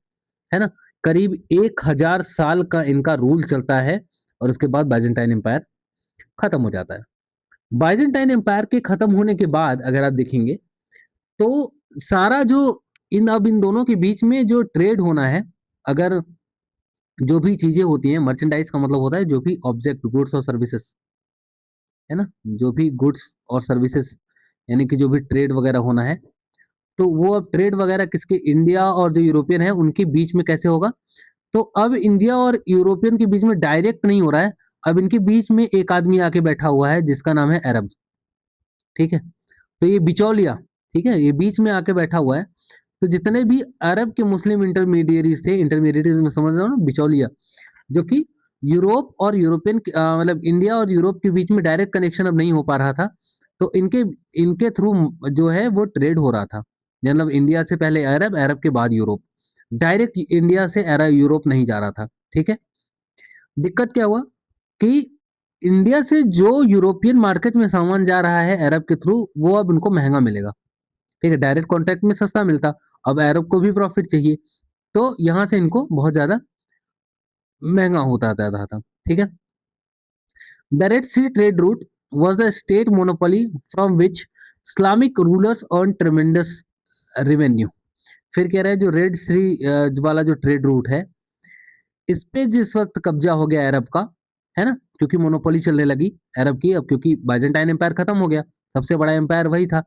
ना? करीब 1000 साल का इनका रूल चलता है, और उसके बाद बाइजेंटाइन एम्पायर खत्म हो जाता है। बाइजेंटाइन एम्पायर के खत्म होने के बाद अगर आप देखेंगे तो सारा जो इन दोनों के बीच में जो ट्रेड होना है, अगर जो भी चीजें होती हैं, मर्चेंडाइज का मतलब होता है जो भी ऑब्जेक्ट, गुड्स और सर्विसेज, है ना? जो भी गुड्स और सर्विसेज, यानी कि जो भी ट्रेड वगैरह होना है, तो वो अब ट्रेड वगैरह किसके, इंडिया और जो यूरोपियन है उनके बीच में कैसे होगा? तो अब इंडिया और यूरोपियन के बीच में डायरेक्ट नहीं हो रहा है, अब इनके बीच में एक आदमी आके बैठा हुआ है जिसका नाम है अरब। ठीक है। तो ये बिचौलिया, ठीक है, ये बीच में आके बैठा हुआ है। तो जितने भी अरब के मुस्लिम इंटरमीडिएरीज थे, इंटरमीडिएरीज में समझ रहे हो ना, बिचौलिया, जो कि यूरोप और यूरोपियन मतलब इंडिया और यूरोप के बीच में डायरेक्ट कनेक्शन अब नहीं हो पा रहा था, तो इनके इनके थ्रू जो है वो ट्रेड हो रहा था। मतलब इंडिया से पहले अरब, अरब के बाद यूरोप, डायरेक्ट इंडिया से अरब यूरोप नहीं जा रहा था। ठीक है। दिक्कत क्या हुआ कि इंडिया से जो यूरोपियन मार्केट में सामान जा रहा है अरब के थ्रू, वो अब उनको महंगा मिलेगा। ठीक है, डायरेक्ट कॉन्ट्रैक्ट में सस्ता मिलता, अब अरब को भी प्रॉफिट चाहिए, तो यहाँ से इनको बहुत ज्यादा महंगा होता जाता था। ठीक है। The Red Sea trade route was a state monopoly from which Islamic rulers earned tremendous revenue। फिर कह रहा है जो रेड सी वाला जो ट्रेड रूट है, इस पे जिस वक्त कब्जा हो गया अरब का, है ना, क्योंकि मोनोपोली चलने लगी अरब की, अब क्योंकि बाइजेंटाइन एम्पायर खत्म हो गया, सबसे बड़ा एम्पायर वही था,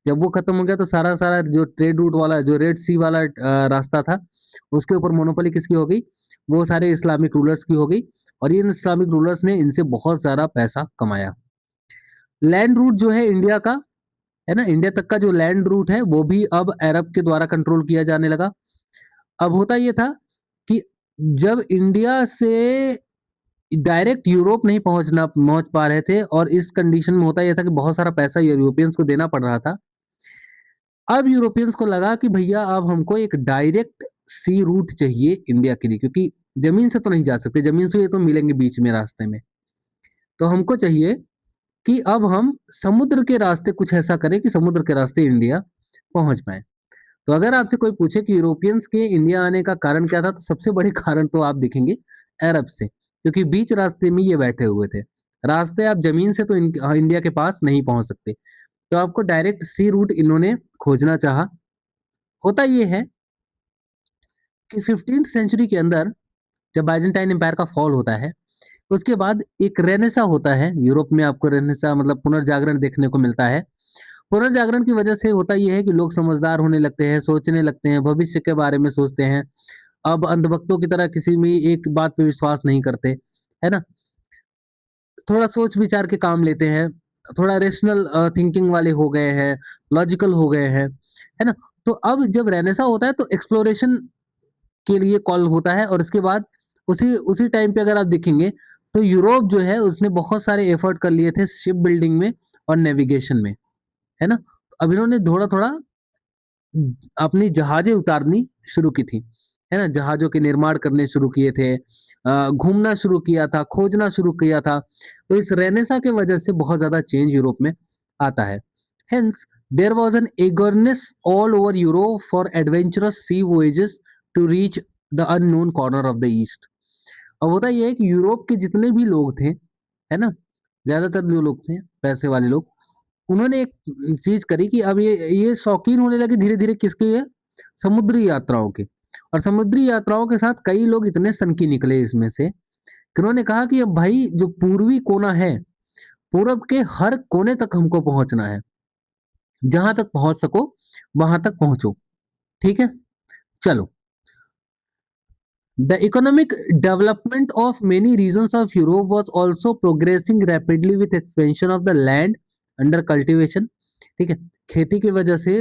जब वो खत्म हो गया तो सारा सारा जो ट्रेड रूट वाला, जो रेड सी वाला रास्ता था, उसके ऊपर मोनोपोली किसकी हो गई? वो सारे इस्लामिक रूलर्स की हो गई, और इन इस्लामिक रूलर्स ने इनसे बहुत सारा पैसा कमाया। लैंड रूट जो है इंडिया का, है ना, इंडिया तक का जो लैंड रूट है वो भी अब अरब के द्वारा कंट्रोल किया जाने लगा। अब होता ये था कि जब इंडिया से डायरेक्ट यूरोप नहीं पहुंच पा रहे थे, और इस कंडीशन में होता यह था कि बहुत सारा पैसा यूरोपियंस को देना पड़ रहा था, अब यूरोपियंस को लगा कि भैया अब हमको एक डायरेक्ट सी रूट चाहिए इंडिया के लिए, क्योंकि जमीन से तो नहीं जा सकते, जमीन से ये तो मिलेंगे बीच में रास्ते में, तो हमको चाहिए कि अब हम समुद्र के रास्ते कुछ ऐसा करें कि समुद्र के रास्ते इंडिया पहुंच पाए। तो अगर आपसे कोई पूछे कि यूरोपियंस के इंडिया आने का कारण क्या था, तो सबसे बड़े कारण तो आप देखेंगे अरब से, क्योंकि बीच रास्ते में ये बैठे हुए थे। रास्ते आप जमीन से तो इंडिया के पास नहीं पहुंच सकते, तो आपको डायरेक्ट सी रूट इन्होंने खोजना चाहा। होता ये है कि 15th सेंचुरी के अंदर जब बाइजेंटाइन एम्पायर का फॉल होता है, उसके बाद एक रेनेसा होता है यूरोप में। आपको रेनेसा मतलब पुनर्जागरण देखने को मिलता है। पुनर्जागरण की वजह से होता ये है कि लोग समझदार होने लगते हैं, सोचने लगते हैं, भविष्य के बारे में सोचते हैं। अब अंधभक्तों की तरह किसी भी एक बात पे विश्वास नहीं करते, है ना? थोड़ा सोच विचार के काम लेते हैं, थोड़ा रेशनल थिंकिंग वाले हो गए हैं, लॉजिकल हो गए हैं, है ना? तो अब जब रेनेसा होता है तो एक्सप्लोरेशन के लिए कॉल होता है, और इसके बाद उसी उसी टाइम पे अगर आप देखेंगे तो यूरोप जो है उसने बहुत सारे एफर्ट कर लिए थे शिप बिल्डिंग में और नेविगेशन में, है ना? अब इन्होंने थोड़ा-थोड़ा अपनी जहाजें उतारनी शुरू की थी, है ना? जहाज़ों के निर्माण करने शुरू किए थे, घूमना शुरू किया था, खोजना शुरू किया था। तो इस रेनेसा के वजह से बहुत ज़्यादा चेंज यूरोप में आता है। Hence, there was an eagerness all over Europe for adventurous sea voyages to reach the unknown corner of the east. अब होता ये है कि यूरोप के जितने भी लोग थे, है ना? ज़्यादातर जो लोग थे, पैसे वाले लोग, उन्होंने एक चीज़ करी कि अब ये शौकीन होने लगे धीरे-धीरे किसके ये? समुद्री यात्राओं के। और समुद्री यात्राओं के साथ कई लोग इतने सनकी निकले इसमें से कि उन्होंने कहा कि अब भाई जो पूर्वी कोना है, पूरब के हर कोने तक हमको पहुँचना है। जहाँ तक पहुँच सको, वहाँ तक पहुँचो। ठीक है? चलो। The economic development of many regions of Europe was also progressing rapidly with expansion of the land under cultivation. ठीक है? खेती की वजह से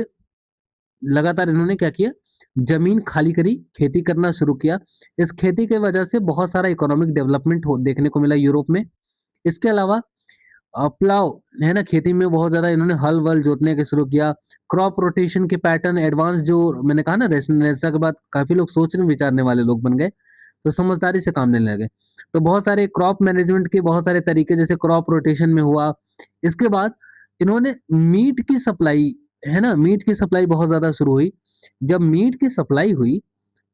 लगातार इन्होंने क्या किया? ज़मीन खाली करी, खेती करना शुरू किया। इस खेती की वजह से बहुत सारा इकोनॉमिक डेवलपमेंट हो देखने को मिला यूरोप में। इसके अलावा प्लाव, है ना? खेती में बहुत ज़्यादा इन्होंने हल-वल जोतने के शुरू किया। क्रॉप रोटेशन के पैटर्न एडवांस जो मैंने कहा ना रेनेसां के बाद काफ़ी लोग सोचने विचारने वाले लोग बन गए, तो समझदारी से काम लेने लगे। तो बहुत सारे क्रॉप मैनेजमेंट के बहुत सारे तरीके जैसे क्रॉप रोटेशन में हुआ। इसके बाद इन्होंने मीट की सप्लाई, है ना? मीट की सप्लाई बहुत ज़्यादा शुरू हुई। जब मीट की सप्लाई हुई,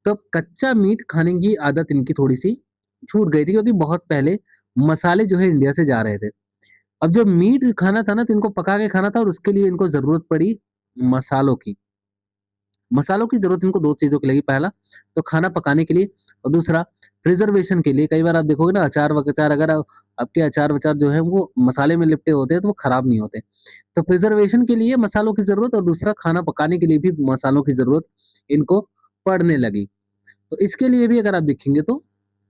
तब कच्चा मीट खाने की आदत इनकी थोड़ी-सी छूट गई थी, क्योंकि बहुत पहले मसाले जो है इंडिया से जा रहे थे। अब जब मीट खाना था ना, तो इनको पका के खाना था और उसके लिए इनको ज़रूरत पड़ी मसालों की। मसालों की ज़रूरत इनको 2 चीज़ों की लगी, पहला तो खाना पकाने के लिए और दूसरा प्रिज़र्वेशन के लिए। कई बार आप देखोगे ना अचार-वचार, अगर आपके अचार-वचार जो है वो मसाले में लिपटे होते हैं तो वो खराब नहीं होते। तो प्रिज़र्वेशन के लिए मसालों की ज़रूरत और दूसरा खाना पकाने के लिए भी मसालों की ज़रूरत इनको पड़ने लगी। तो इसके लिए भी अगर आप देखेंगे तो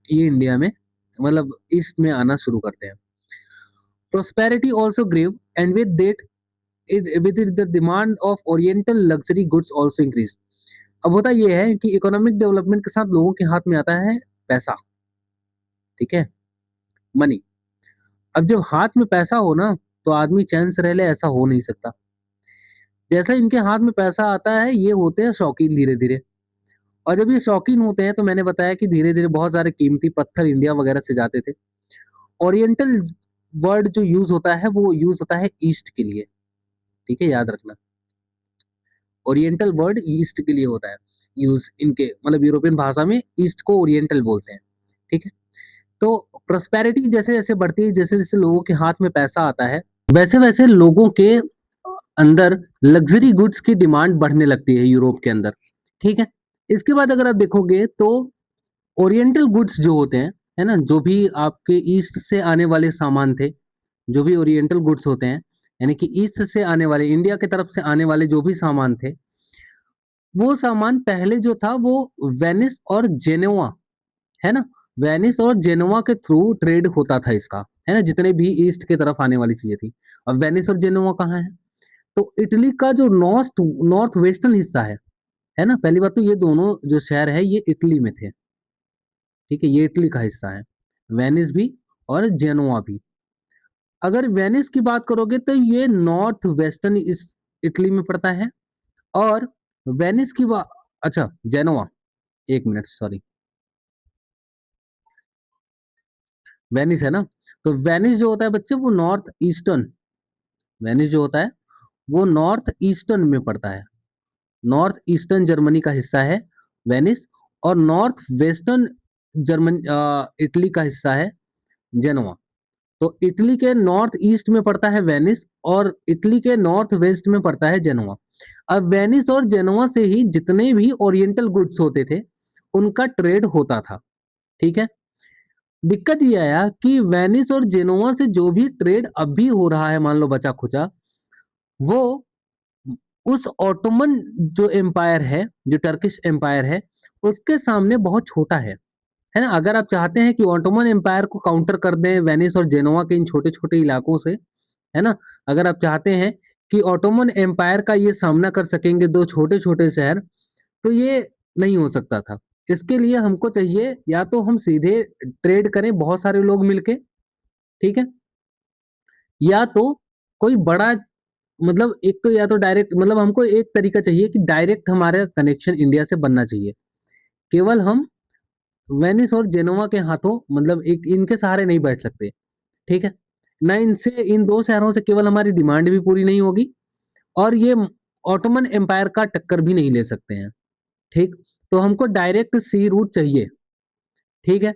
ये इंडिया में मतलब ईस्ट में आना शुरू करते हैं। Prosperity also grew, and with it the demand of Oriental luxury goods also increased. अब होता ये है कि इकोनॉमिक डेवलपमेंट के साथ लोगों के हाथ में आता है पैसा, ठीक है? मनी। अब जब हाथ में पैसा हो ना, तो आदमी चैन से रह ले ऐसा हो नहीं सकता। जैसे इनके हाथ में पैसा आता है, ये होते हैं शौकीन धीरे-धीरे, और जब ये शौकीन होते हैं तो मैंने बताया कि धीरे-धीरे बहुत सारे कीमती पत्थर इंडिया वगैरह से जाते थे। ओरिएंटल वर्ड जो यूज़ होता है, वो यूज़ होता है ईस्ट के लिए, ठीक है? याद रखना। ओरिएंटल वर्ड ईस्ट के लिए होता है यूज़ इनके, मतलब यूरोपियन भाषा में ईस्ट को ओरिएंटल बोलते हैं, ठीक है? तो प्रॉस्पेरिटी जैसे-जैसे बढ़ती है, जैसे-जैसे लोगों के हाथ में पैसा आता है, वैसे-वैसे लोगों के अंदर लग्ज़री गुड्स की डिमांड बढ़ने लगती है यूरोप के अंदर, ठीक है? इसके बाद अगर आप देखोगे तो ओरिएंटल गुड्स जो होते हैं, है ना? जो भी आपके ईस्ट से आने वाले सामान थे, जो भी ओरिएंटल गुड्स होते हैं, यानी कि ईस्ट से आने वाले, इंडिया की तरफ से आने वाले जो भी सामान थे, वो सामान पहले जो था वो वेनिस और जेनोआ, है ना? वेनिस और जेनोआ के थ्रू ट्रेड होता था इसका, है ना? जितने भी ईस्ट की तरफ आने वाली चीज़ें थी। अब वेनिस और जेनोआ कहाँ है? तो इटली का जो नॉर्थ वेस्टर्न हिस्सा है ना? पहली बात तो ये दोनों जो शहर है ये इटली में थे, ठीक है? ये इटली का हिस्सा है, वेनिस भी और जेनोआ भी। अगर वेनिस की बात करोगे तो ये नॉर्थ वेस्टर्न इस इटली में पड़ता है, और वेनिस की बा अच्छा, जेनोआ, 1 मिनट सॉरी, वेनिस है ना? तो वेनिस जो होता है बच्चे वो नॉर्थ ईस्टर्न, वेनिस जो होता है वो नॉर्थ ईस्टर्न में पड़ता है, नॉर्थ ईस्टर्न जर्मनी का हिस्सा है वेनिस, और नॉर्थ वेस्टर्न जर्मन इटली का हिस्सा है जेनोवा। तो इटली के नॉर्थ ईस्ट में पड़ता है वेनिस और इटली के नॉर्थ वेस्ट में पड़ता है जेनोवा। अब वेनिस और जेनोवा से ही जितने भी ओरिएंटल गुड्स होते थे उनका ट्रेड होता था। ठीक है, दिक्कत ये आया कि वेनिस और जेनोवा से जो भी ट्रेड अब भी हो रहा है, मान लो बचा खुचा, वो उस ऑटोमन जो एम्पायर है, जो टर्किश एम्पायर है, उसके सामने बहुत छोटा है ना। अगर आप चाहते हैं कि ऑटोमन एम्पायर को काउंटर कर दें वेनिस और जेनोवा के इन छोटे-छोटे इलाकों से, है ना? अगर आप चाहते हैं कि ऑटोमन एम्पायर का ये सामना कर सकेंगे 2 छोटे-छोटे शहर, तो ये नहीं हो सकता था। इसके लिए हमको चाहिए या तो हम सीधे ट्रेड करें बहुत सारे लोग मिलके, ठीक है? या तो कोई बड़ा, मतलब एक तो या तो डायरेक्ट, मतलब हमको एक तरीका चाहिए कि डायरेक्ट हमारा कनेक्शन इंडिया से बनना चाहिए। केवल हम वेनिस और जेनोवा के हाथों, मतलब एक इनके सहारे नहीं बैठ सकते, ठीक है? ना इनसे, इन 2 शहरों से केवल हमारी डिमांड भी पूरी नहीं होगी और ये ऑटोमन एम्पायर का टक्कर भी नहीं ले सकते हैं, ठीक? तो हमको डायरेक्ट सी रूट चाहिए, ठीक है?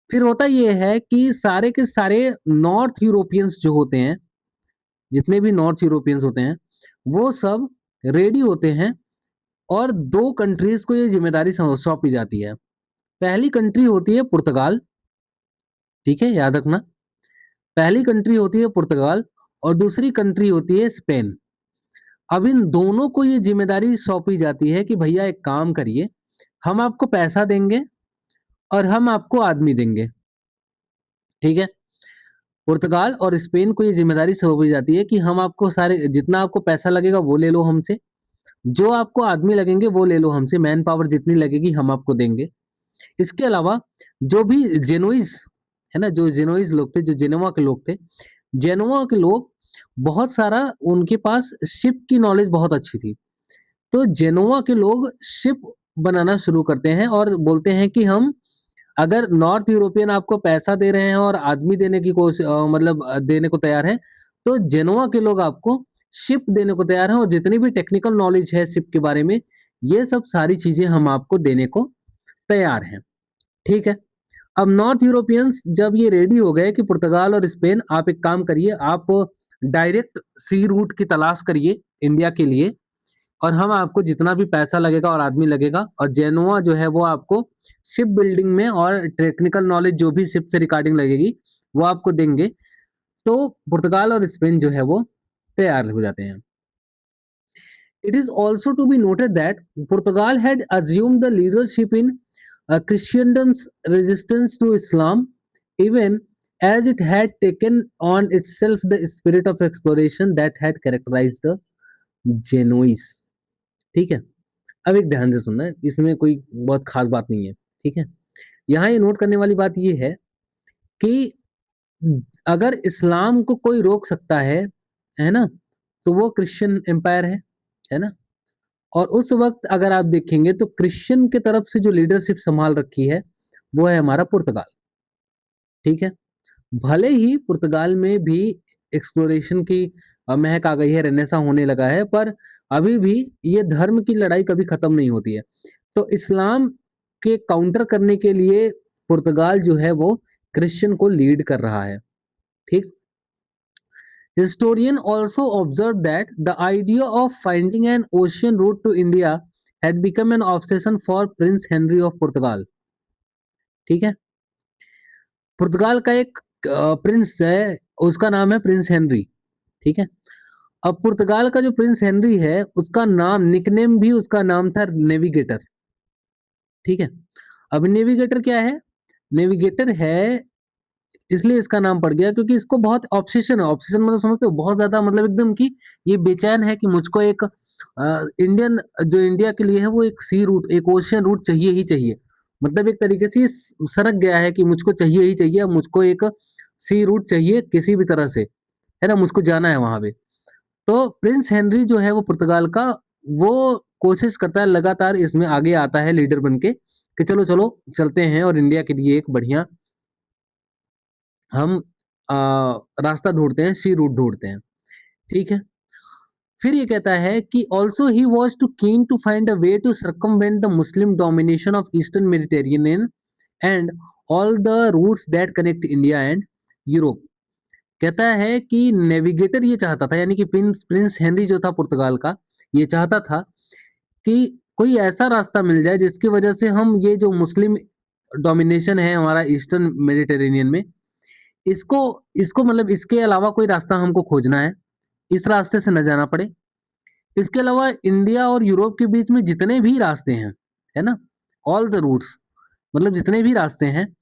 फिर होता ये है कि सारे के सारे नॉर्थ यूरोपियंस जो होते हैं, जितने भी नॉर्थ यूरोपियंस होते हैं, वो सब रेडी होते हैं और 2 कंट्रीज़ को ये ज़िम्मेदारी सौंपी जाती है। पहली कंट्री होती है पुर्तगाल, ठीक है? याद रखना। पहली कंट्री होती है पुर्तगाल और दूसरी कंट्री होती है स्पेन। अब इन दोनों को ये ज़िम्मेदारी सौंपी जाती है कि भैया एक काम करिए, हम आपको पैसा देंगे और हम आपको आदमी देंगे, ठीक है? पुर्तगाल और स्पेन को ये ज़िम्मेदारी सौंपी जाती है कि हम आपको सारे, जितना आपको पैसा लगेगा वो ले लो हमसे, जो आपको आदमी लगेंगे वो ले लो हमसे, मैन पावर जितनी लगेगी हम आपको देंगे। इसके अलावा जो भी जेनोइज़, है ना? जो जेनोइज़ लोग थे, जो जेनोवा के लोग थे, जेनोवा के लोग बहुत सारा, उनके पास शिप की नॉलेज बहुत अच्छी थी। तो जेनोवा के लोग शिप बनाना शुरू करते हैं और बोलते हैं कि हम, अगर नॉर्थ यूरोपियन आपको पैसा दे रहे हैं और आदमी देने की मतलब देने को तैयार हैं, तो जेनोवा के लोग आपको शिप देने को तैयार हैं और जितनी भी टेक्निकल नॉलेज है शिप के बारे में, ये सब सारी चीज़ें हम आपको देने को तैयार हैं, ठीक है? अब नॉर्थ यूरोपियंस जब ये रेडी हो गए कि पुर्तगाल और स्पेन, आप एक काम करिए, आप डायरेक्ट सी रूट की तलाश करिए इंडिया के लिए और हम आपको जितना भी पैसा लगेगा और आदमी लगेगा, और जेनोवा जो है वो आपको शिप बिल्डिंग में और टेक्निकल नॉलेज जो भी शिप से रिगार्डिंग लगेगी वो आपको देंगे। तो पुर्तगाल और स्पेन जो है वो तैयार हो जाते हैं। It is also to be noted that Portugal had assumed the leadership in Christendom's resistance to Islam, even as it had taken on itself the spirit of exploration that had characterized the Genoese. ठीक है, अब एक ध्यान से सुनना है, इसमें कोई बहुत खास बात नहीं है, ठीक है? यहाँ ये नोट करने वाली बात ये है कि अगर इस्लाम को कोई रोक सकता है ना? तो वो क्रिश्चियन एम्पायर है ना? और उस वक़्त अगर आप देखेंगे तो क्रिश्चियन की तरफ से जो लीडरशिप सँभाल रखी है, वो है हमारा पुर्तगाल, ठीक है? भले ही पुर्तगाल में भी एक्सप्लोरेशन की महक आ गई है, रेनेसाँ होने लगा है, पर अभी भी ये धर्म की लड़ाई कभी खत्म नहीं होती है। तो इस्लाम के काउंटर करने के लिए पुर्तगाल जो है वो क्रिश्चियन को लीड कर रहा है, ठीक? Historians also observed that the idea of finding an ocean route to India had become an obsession for Prince Henry of Portugal. ठीक है, पुर्तगाल का एक प्रिंस है, उसका नाम है प्रिंस हेनरी, ठीक है? अब पुर्तगाल का जो प्रिंस हेनरी है, उसका नाम, निकनेम भी उसका नाम था नेविगेटर, ठीक है? अब नेविगेटर क्या है? नेविगेटर है इसलिए इसका नाम पड़ गया क्योंकि इसको बहुत ऑब्सेशन है। ऑब्सेशन मतलब समझते हो, बहुत ज्यादा, मतलब एकदम कि ये बेचैन है कि मुझको एक इंडियन, जो इंडिया के लिए है वो एक सी रूट, एक ओशियन रूट चाहिए ही चाहिए। मतलब एक तरीके से ये सरक गया है कि मुझको चाहिए ही चाहिए, अब मुझको एक सी रूट चाहिए किसी भी तरह से, है ना? मुझको जाना है वहां पे। तो प्रिंस हेनरी जो है वो पुर्तगाल का, वो कोशिश करता है लगातार, इसमें आगे आता है लीडर बन के कि चलो चलो चलते हैं और इंडिया के लिए एक बढ़िया हम रास्ता ढूंढते हैं, सी रूट ढूंढते हैं। ठीक है। फिर ये कहता है कि also he was too keen to find a way to circumvent the Muslim domination of eastern Mediterranean and all the routes that connect India and Europe. कहता है कि नेविगेटर ये चाहता था, यानी कि प्रिंस प्रिंस हेनरी जो था पुर्तगाल का, ये चाहता था कि कोई ऐसा रास्ता मिल जाए जिसकी वजह से हम ये जो मुस्लिम डोमिनेशन है हमारा ईस्टर्न मेडिटेरेनियन में, इसको इसको मतलब इसके अलावा कोई रास्ता हमको खोजना है, इस रास्ते से न जाना पड़े। इसके अलावा इंडिया और यूरोप के बीच में जितने भी रास्ते हैं, है ना, ऑल द रूट्स, मतलब जितने भी रास्ते हैं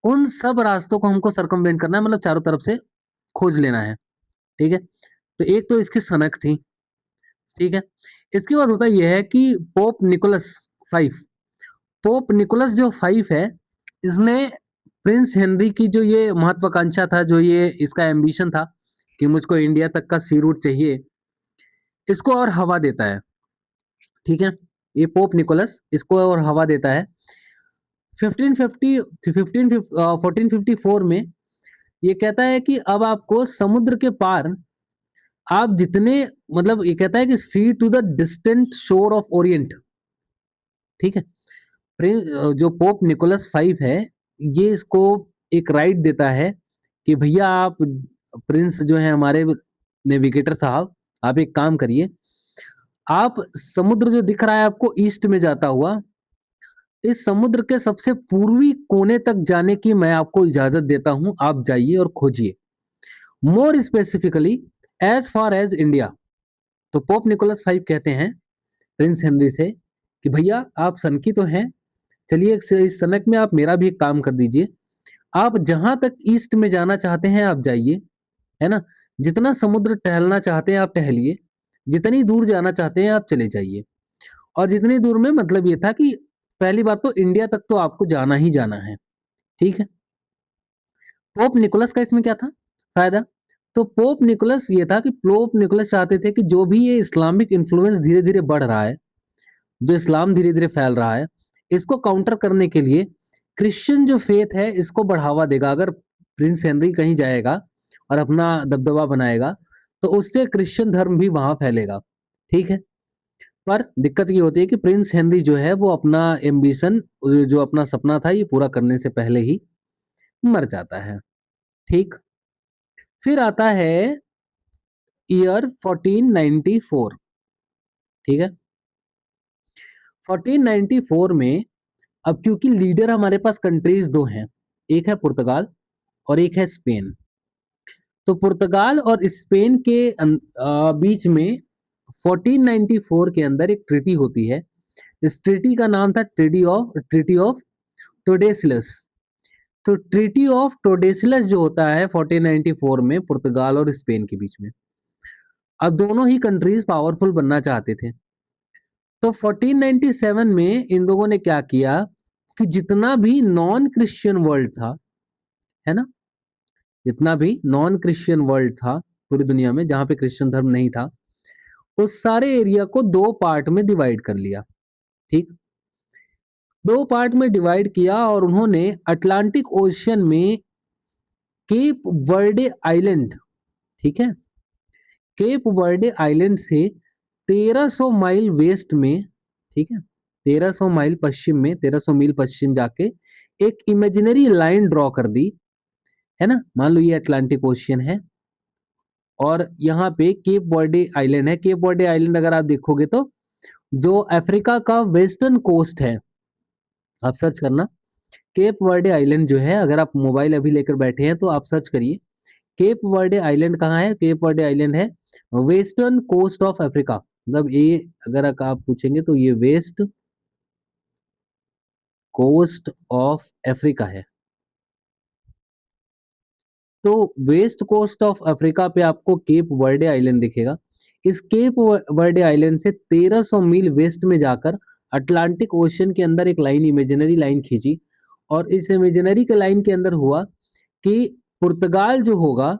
उन सब रास्तों को हमको सर्कमवेंट करना है, मतलब चारों तरफ से खोज लेना है। ठीक है। तो एक तो इसकी सनक थी। ठीक है। इसके बाद होता यह है कि Pope Nicholas five, Pope Nicholas जो फाइव है, इसने प्रिंस हेनरी की जो ये महत्वाकांक्षा था, जो ये इसका एम्बिशन था कि मुझको इंडिया तक का सी रूट चाहिए, इसको और हवा देता है। ठीक है। ये पोप निकोलस इसको और हवा देता है। 1454 में ये कहता है कि अब आपको समुद्र के पार, आप जितने, मतलब ये कहता है कि सी टू द डिस्टेंट शोर ऑफ ओरिएंट। ठीक है। जो पोप निकोलस फाइव है, ये इसको एक राइट देता है कि भैया आप प्रिंस जो है हमारे नेविगेटर साहब, आप एक काम करिए, आप समुद्र जो दिख रहा है आपको ईस्ट में जाता हुआ, इस समुद्र के सबसे पूर्वी कोने तक जाने की मैं आपको इजाजत देता हूं, आप जाइए और खोजिए, more specifically as far as India. तो पोप निकोलस फाइव कहते हैं प्रिंस हेनरी से कि भैया आप सन की तो हैं, चलिए इस सनक में आप मेरा भी एक काम कर दीजिए, आप जहां तक ईस्ट में जाना चाहते हैं आप जाइए, है ना, जितना समुद्र टहलना चाहते हैं आप टहलिए, जितनी दूर जाना चाहते हैं आप चले जाइए। और जितनी दूर में मतलब ये था कि पहली बात तो इंडिया तक तो आपको जाना ही जाना है। ठीक है। पोप निकोलस का इसमें क्या था फायदा? तो पोप निकोलस ये था कि पोप निकोलस चाहते थे कि जो भी ये इस्लामिक इन्फ्लुएंस धीरे धीरे बढ़ रहा है, जो इस्लाम धीरे धीरे फैल रहा है, इसको काउंटर करने के लिए क्रिश्चियन जो फेथ है इसको बढ़ावा देगा। अगर प्रिंस हेनरी कहीं जाएगा और अपना दबदबा बनाएगा तो उससे क्रिश्चियन धर्म भी वहां फैलेगा। ठीक है। पर दिक्कत ये होती है कि प्रिंस हेनरी जो है वो अपना एम्बिशन, जो अपना सपना था, ये पूरा करने से पहले ही मर जाता है। ठीक। फिर आता है ईयर 1494। ठीक है। 1494 में, अब क्योंकि लीडर हमारे पास कंट्रीज दो हैं, एक है पुर्तगाल और एक है स्पेन, तो पुर्तगाल और स्पेन के बीच में 1494 के अंदर एक ट्रीटी होती है। इस ट्रीटी का नाम था ट्रीटी ऑफ टोडेसिलस। तो ट्रीटी ऑफ टोडेसिलस जो होता है 1494 में पुर्तगाल और स्पेन के बीच में, अब दोनों ही कंट्रीज पावरफुल बनना चाहते थे। तो 1497 में इन लोगों ने क्या किया कि जितना भी नॉन क्रिश्चियन वर्ल्ड था, है ना, जितना भी नॉन क्रिश्चियन वर्ल्ड था पूरी दुनिया में जहां पे क्रिश्चियन धर्म नहीं था, उस सारे एरिया को दो पार्ट में डिवाइड कर लिया। ठीक। दो पार्ट में डिवाइड किया और उन्होंने अटलांटिक ओशियन में केप वर्डे आइलैंड, ठीक है, केप वर्डे आइलैंड से 1300 माइल वेस्ट में, ठीक है, 1300 माइल पश्चिम में, 1300 मील पश्चिम जाके एक इमेजिनरी लाइन ड्रॉ कर दी, है ना। मान लो ये अटलांटिक ओशियन है और यहाँ पे केप वर्डे आइलैंड है। केप वर्डे आइलैंड अगर आप देखोगे तो जो अफ्रीका का वेस्टर्न कोस्ट है, आप सर्च करना केप वर्डे आइलैंड जो है, अगर आप मोबाइल अभी लेकर बैठे हैं तो आप सर्च करिए केप वर्डे आइलैंड कहाँ है। केप वर्डे आइलैंड है वेस्टर्न कोस्ट ऑफ अफ्रीका, मतलब ये अगर आप पूछेंगे तो ये वेस्ट कोस्ट ऑफ अफ्रीका है। तो वेस्ट कोस्ट ऑफ अफ्रीका पे आपको केप वर्डे आइलैंड दिखेगा। इस केप वर्डे आइलैंड से 1300 मील वेस्ट में जाकर अटलांटिक ओशियन के अंदर एक लाइन, इमेजिनरी लाइन खींची और इस इमेजिनरी के लाइन के अंदर हुआ कि पुर्तगाल जो होगा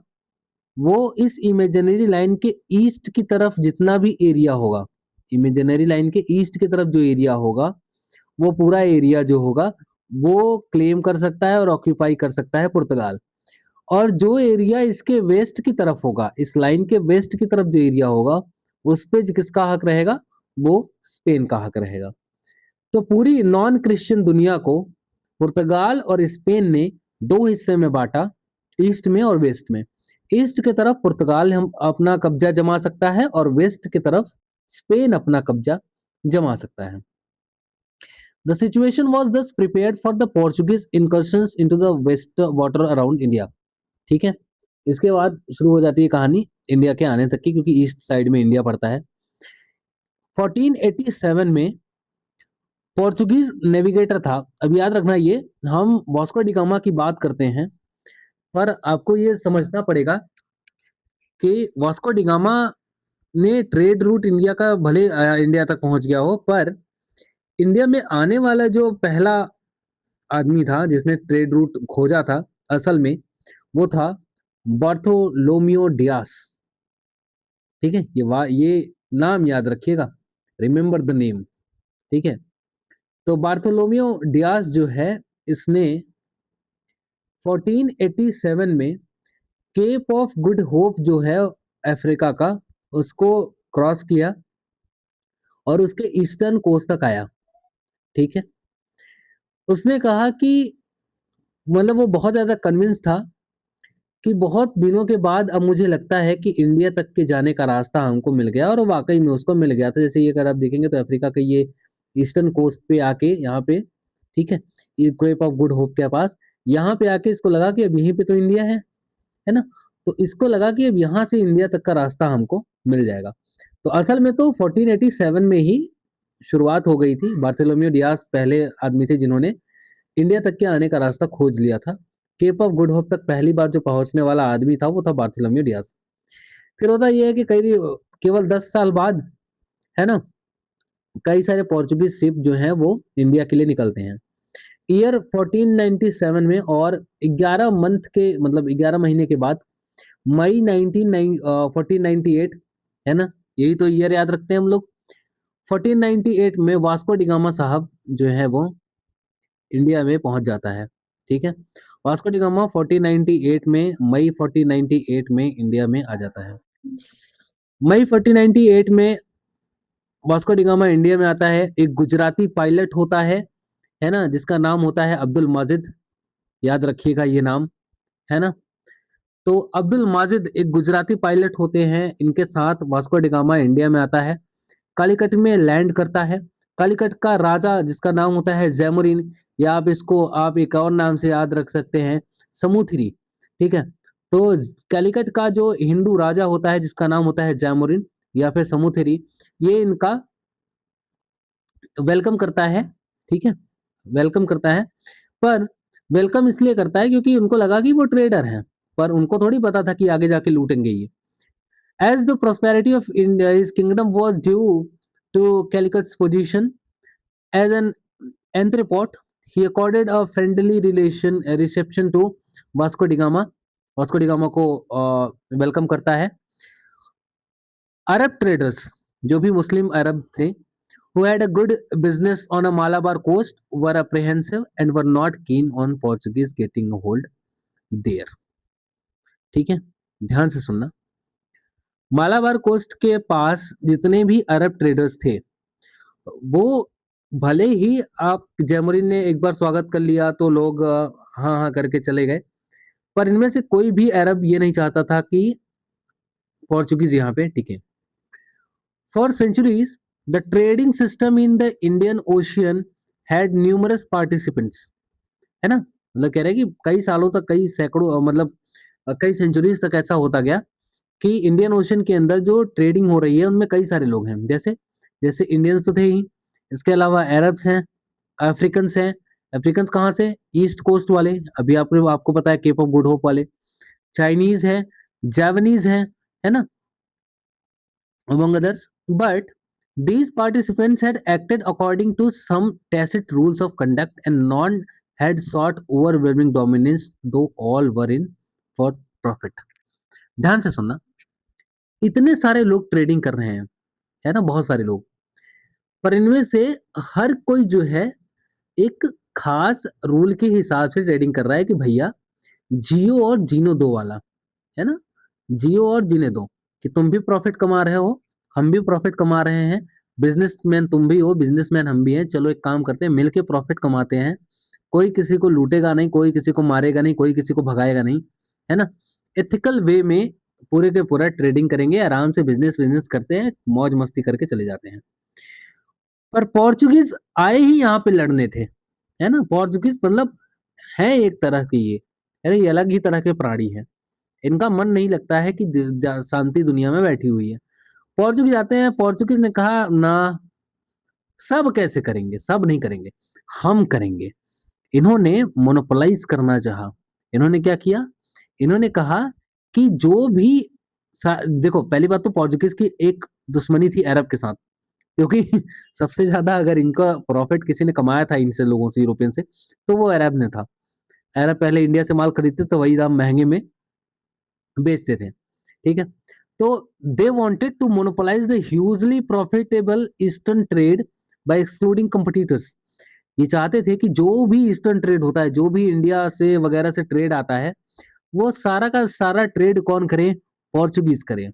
वो इस इमेजिनरी लाइन के ईस्ट की तरफ जितना भी एरिया होगा, इमेजिनरी लाइन के ईस्ट की तरफ जो एरिया होगा, वो पूरा एरिया जो होगा वो क्लेम कर सकता है और ऑक्यूपाई कर सकता है पुर्तगाल। और जो एरिया इसके वेस्ट की तरफ होगा, इस लाइन के वेस्ट की तरफ जो एरिया होगा, उस पे किसका हक रहेगा? वो स्पेन का हक रहेगा। तो पूरी नॉन क्रिश्चियन दुनिया को पुर्तगाल और स्पेन ने दो हिस्से में बांटा, ईस्ट में और वेस्ट में। ईस्ट की तरफ पुर्तगाल हम अपना कब्जा जमा सकता है और वेस्ट की तरफ स्पेन अपना कब्जा जमा सकता है। The situation was thus prepared for the Portuguese incursions into the west water around India। ठीक है, इसके बाद शुरू हो जाती है कहानी इंडिया के आने तक की, क्योंकि ईस्ट साइड में इंडिया पड़ता है। 1487 में पोर्चुगीज नेविगेटर था। अब याद रखना, ये हम वास्को डी गामा की बात करते हैं, पर आपको ये समझना पड़ेगा कि वास्को डी गामा ने ट्रेड रूट इंडिया का भले इंडिया तक पहुंच गया हो, पर इंडिया में आने वाला जो पहला आदमी था जिसने ट्रेड रूट खोजा था, असल में वो था बार्थोलोमियो डियास। ठीक है, ये नाम याद रखिएगा, रिमेंबर द नेम। ठीक है, तो बार्थोलोमियो डियास जो है, इसने 1487 में केप ऑफ गुड होप जो है अफ्रीका का, उसको क्रॉस किया और उसके ईस्टर्न कोस्ट तक आया। ठीक है, उसने कहा कि मतलब वो बहुत ज्यादा कन्विंस था कि बहुत दिनों के बाद अब मुझे लगता है कि इंडिया तक के जाने का रास्ता हमको मिल गया, और वाकई में उसको मिल गया था। जैसे ये अगर आप देखेंगे तो अफ्रीका के ये ईस्टर्न कोस्ट पे आके यहाँ पे, ठीक है, ये केप ऑफ गुड होप के पास यहाँ पे आके इसको लगा कि अब यहीं पे तो इंडिया है ना, तो इसको लगा कि अब यहाँ से इंडिया तक का रास्ता हमको मिल जाएगा। तो असल में तो 1487 में ही शुरुआत हो गई थी। बार्थोलोमियो डियास पहले आदमी थे जिन्होंने इंडिया तक के आने का रास्ता खोज लिया था। केप ऑफ गुड होप तक पहली बार जो पहुंचने वाला आदमी था वो था बार्थोलोमियो डियास। फिर होता यह है कि कई केवल 10 साल बाद, है ना, कई सारे पोर्चुगीज शिप जो हैं वो इंडिया के लिए निकलते हैं ईयर 1497 में, और 11 मंथ के मतलब 11 महीने के बाद मई 1498, है ना, यही तो ईयर याद रखते हैं हम लोग। 1498 में वास्को डिगामा साहब जो है वो इंडिया में पहुंच जाता है। ठीक है, वास्को डिगामा 1498 में, मई 1498 में इंडिया में आ जाता है। मई 1498 में वास्को डिगामा इंडिया में आता है। एक गुजराती पायलट होता है ना, जिसका नाम होता है अब्दुल माजिद। याद रखिएगा ये नाम, है ना। तो अब्दुल माजिद एक गुजराती पायलट होते हैं, इनके साथ वास्को डिगामा इंडिया में आता है, कालीकट में लैंड करता है। कालीकट का राजा जिसका नाम होता है जैमुरीन, या आप एक और नाम से याद रख सकते हैं, समूथिरी। ठीक है, तो कालीकट का जो हिंदू राजा होता है जिसका नाम होता है जैमुरीन या फिर समूथिरी, ये इनका वेलकम करता है। ठीक है, वेलकम करता है, पर वेलकम इसलिए करता है क्योंकि उनको लगा कि वो ट्रेडर हैं, पर उनको थोड़ी पता था कि आगे जाके लूटेंगे ये। As the prosperity of India, his kingdom was due to Calicut's position as an entrepot, he accorded a friendly reception to Vasco da Gama। Vasco D gamma को वेलकम करता है। अरब ट्रेडर्स, जो भी मुस्लिम अरब थे, who had a good business on a Malabar coast, were apprehensive and were not keen on Portuguese getting a hold there। ठीक है, ध्यान से सुनना। मालाबार कोस्ट के पास जितने भी अरब ट्रेडर्स थे, वो भले ही आप जैमुरीन ने एक बार स्वागत कर लिया तो लोग हाँ हाँ करके चले गए, पर इनमें से कोई भी अरब ये नहीं चाहता था कि पोर्चुगीज यहाँ पे टिके। For centuries the trading system in the Indian Ocean had numerous participants, है ना, मतलब कह रहे हैं कि कई सालों तक, कई सैकड़ों मतलब कई सेंचुरीज तक ऐसा होता गया कि इंडियन ओशन के अंदर जो ट्रेडिंग हो रही है उनमें कई सारे लोग हैं। जैसे जैसे इंडियंस तो थे ही, इसके अलावा अरब्स हैं, अफ्रीकन्स हैं। अफ्रीकन्स कहाँ से? ईस्ट कोस्ट वाले, अभी आपको पता है केप ऑफ गुड होप वाले। चाइनीज है, जापानीज है ना, among others। But these participants had acted according to some tacit rules of conduct and none had sought overwhelming dominance, though all were in for profit। ध्यान से सुनना, इतने सारे लोग ट्रेडिंग कर रहे हैं, है ना, बहुत सारे लोग, पर इनमें से हर कोई जो है एक खास रूल के हिसाब से ट्रेडिंग कर रहा है कि भैया जियो और जीनो दो वाला, है ना? जियो और जीने दो कि तुम भी प्रॉफिट कमा रहे हो, हम भी प्रॉफिट कमा रहे हैं, बिजनेसमैन तुम भी हो, बिजनेसमैन हम भी हैं, चलो एक काम करते हैं, मिलके प्रॉफिट कमाते हैं, कोई किसी को लूटेगा नहीं, कोई किसी को मारेगा नहीं, कोई किसी को भगाएगा नहीं, है ना? एथिकल वे में पूरे के पूरा ट्रेडिंग करेंगे, आराम से बिजनेस बिजनेस करते हैं, मौज मस्ती करके चले जाते हैं। पर पोर्चुगीज आए ही यहाँ पे लड़ने थे, है ना? पोर्चुगीज मतलब है एक तरह के ये, अरे ये अलग ही तरह के प्राणी है। इनका मन नहीं लगता है कि शांति दुनिया में बैठी हुई है। पोर्चुगीज आते हैं, पोर्चुगीज ने कहा ना, सब कैसे करेंगे, सब नहीं करेंगे, हम करेंगे। इन्होंने मोनोपोलाइज करना चाहा। इन्होंने क्या किया? इन्होंने कहा कि जो भी देखो, पहली बात तो पोर्चुगीज की एक दुश्मनी थी अरब के साथ, क्योंकि सबसे ज्यादा अगर इनका प्रॉफिट किसी ने कमाया था इनसे लोगों से, यूरोपियन से, तो वो अरब ने था। अरब पहले इंडिया से माल खरीदते तो वही दाम महंगे में बेचते थे, ठीक है? तो they wanted to monopolise the hugely profitable eastern trade by excluding competitors. ये चाहते थे कि जो भी ईस्टर्न ट्रेड होता है, जो भी इंडिया से वगैरह से ट्रेड आता है, वो सारा का सारा ट्रेड कौन करे? पोर्चुगीज करे।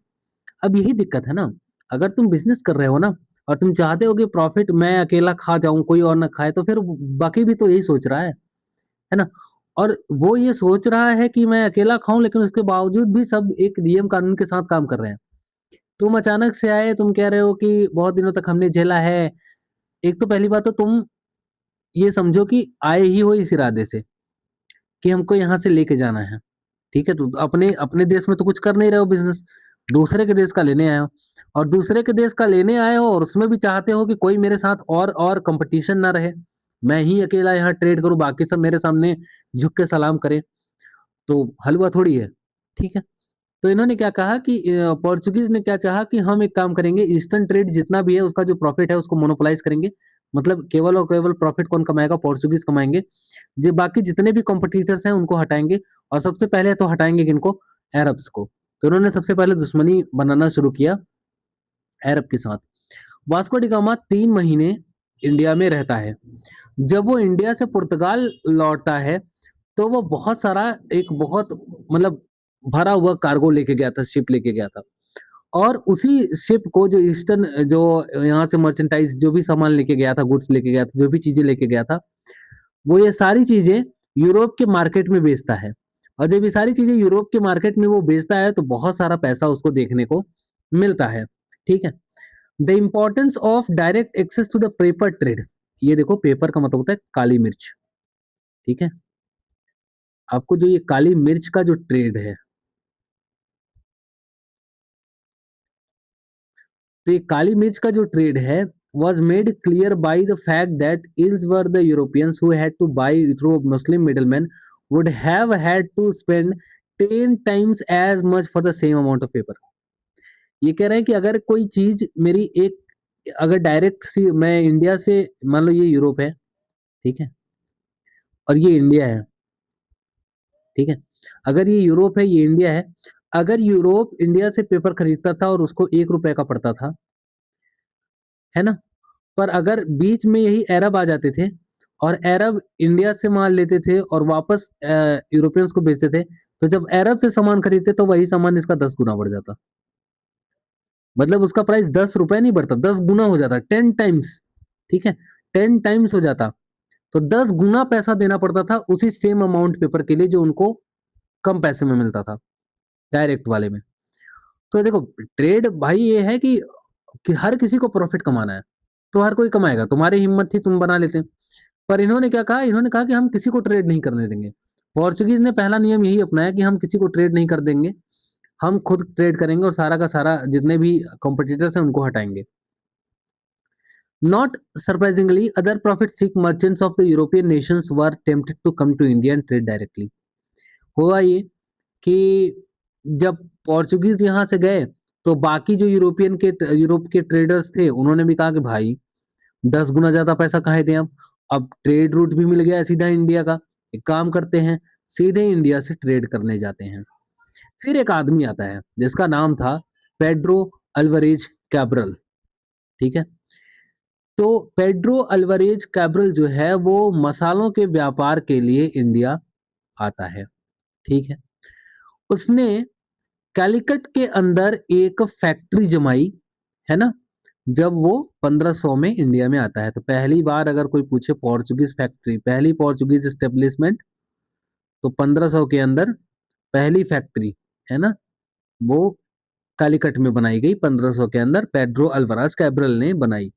अब यही दिक्कत है ना, अगर तुम बिजनेस कर रहे हो ना, और तुम चाहते हो कि प्रॉफिट मैं अकेला खा जाऊं, कोई और ना खाए, तो फिर बाकी भी तो यही सोच रहा है ना? और वो ये सोच रहा है कि मैं अकेला खाऊं, लेकिन उसके बावजूद भी सब एक नियम कानून के साथ काम कर रहे हैं। तुम अचानक से आए, तुम कह रहे हो कि बहुत दिनों तक हमने झेला है। एक तो पहली बात तो तुम ये समझो कि आए ही हो इस इरादे से कि हमको यहाँ से लेके जाना है, ठीक है? तो अपने अपने देश में तो कुछ कर नहीं रहे हो बिजनेस, दूसरे के देश का लेने आए हो, और दूसरे के देश का लेने आए हो और उसमें भी चाहते हो कि कोई मेरे साथ और कंपटीशन ना रहे, मैं ही अकेला यहाँ ट्रेड करूँ, बाकी सब मेरे सामने झुक के सलाम करें, तो हलवा थोड़ी है, ठीक है? तो इन्होंने क्या कहा कि पोर्चुगीज ने क्या चाहा कि हम एक काम करेंगे, ईस्टर्न ट्रेड जितना भी है उसका जो प्रॉफिट है उसको मोनोपोलाइज करेंगे। मतलब केवल और केवल प्रॉफिट कौन कमाएगा? पोर्चुगीज कमाएंगे। जो बाकी जितने भी कॉम्पिटिटर्स हैं उनको हटाएंगे, और सबसे पहले तो हटाएंगे किनको? अरब्स को। तो इन्होंने सबसे पहले दुश्मनी बनाना शुरू किया अरब के साथ। वास्को डी गामा 3 महीने इंडिया में रहता है। जब वो इंडिया से पुर्तगाल लौटता है, तो वो बहुत सारा, एक बहुत मतलब भरा हुआ कार्गो लेके गया था, शिप लेके गया था। और उसी शिप को जो ईस्टर्न, जो यहाँ से मर्चेंटाइज जो भी सामान लेके गया था, गुड्स लेके गया था, जो भी चीजें लेके गया था, वो ये सारी चीजें यूरोप के मार्केट में बेचता है। और जब ये सारी चीजें यूरोप के मार्केट में वो बेचता है, तो बहुत सारा पैसा उसको देखने को मिलता है, ठीक है? The importance of direct access to the pepper trade. ये देखो, पेपर का मतलब होता है काली मिर्च, ठीक है? आपको जो ये काली मिर्च का जो ट्रेड है, तो ये काली मिर्च का जो ट्रेड है, was made clear by the fact that elsewhere the Europeans who had to buy through Muslim middlemen would have had to spend 10 times as much for the same amount of paper. ये कह रहे हैं कि अगर कोई चीज मेरी एक, अगर डायरेक्ट सी मैं इंडिया से, मान लो ये यूरोप है, ठीक है, और ये इंडिया है, ठीक है, अगर ये यूरोप है, ये इंडिया है, अगर यूरोप इंडिया से पेपर खरीदता था और उसको 1 रुपए का पड़ता था, है ना? पर अगर बीच में यही अरब आ जाते थे, और अरब इंडिया से माल लेते थे और वापस यूरोपियंस को बेचते थे, तो जब अरब से सामान खरीदते तो वही सामान इसका 10 गुना बढ़ जाता। मतलब उसका प्राइस 10 रुपए नहीं बढ़ता, 10 गुना हो जाता, 10 टाइम्स, ठीक है? 10 टाइम्स हो जाता। तो 10 गुना पैसा देना पड़ता था उसी सेम अमाउंट पेपर के लिए, जो उनको कम पैसे में मिलता था डायरेक्ट वाले में। तो देखो, ट्रेड भाई ये है कि हर किसी को प्रॉफिट कमाना है, तो हर कोई कमाएगा, तुम्हारी हिम्मत थी तुम बना लेते। पर इन्होंने क्या कहा? इन्होंने कहा कि हम किसी को ट्रेड नहीं करने देंगे। पोर्चुगीज ने पहला नियम यही अपनाया कि हम किसी को ट्रेड नहीं कर देंगे, हम खुद ट्रेड करेंगे, और सारा का सारा जितने भी कॉम्पिटिटर्स हैं उनको हटाएंगे। Not surprisingly, other profit-seek merchants of the European nations were tempted to come to India and trade directly. हुआ ये कि जब पोर्चुगीज यहाँ से गए, तो बाकी जो यूरोप के ट्रेडर्स थे, उन्होंने भी कहा कि भाई 10 गुना ज्यादा पैसा काहे दें, अब ट्रेड रूट भी मिल गया है सीधा इंडिया का, एक काम करते हैं, सीधे इंडिया से ट्रेड करने जाते हैं। फिर एक आदमी आता है जिसका नाम था पेड्रो अल्वारेज कैब्रल, ठीक है? तो पेड्रो अल्वारेज कैब्रल जो है वो मसालों के व्यापार के लिए इंडिया आता है। ठीक है। उसने कैलिकट के अंदर एक फैक्ट्री जमाई, है ना, जब वो 1500 में इंडिया में आता है। तो पहली बार अगर कोई पूछे पोर्चुगीज फैक्ट्री, पहली पोर्चुगीज एस्टेब्लिशमेंट, तो 1500 के अंदर पहली फैक्ट्री, है ना, वो कालीकट में बनाई गई। 1500 के अंदर पेड्रो अल्वाराज कैब्रल ने बनाई।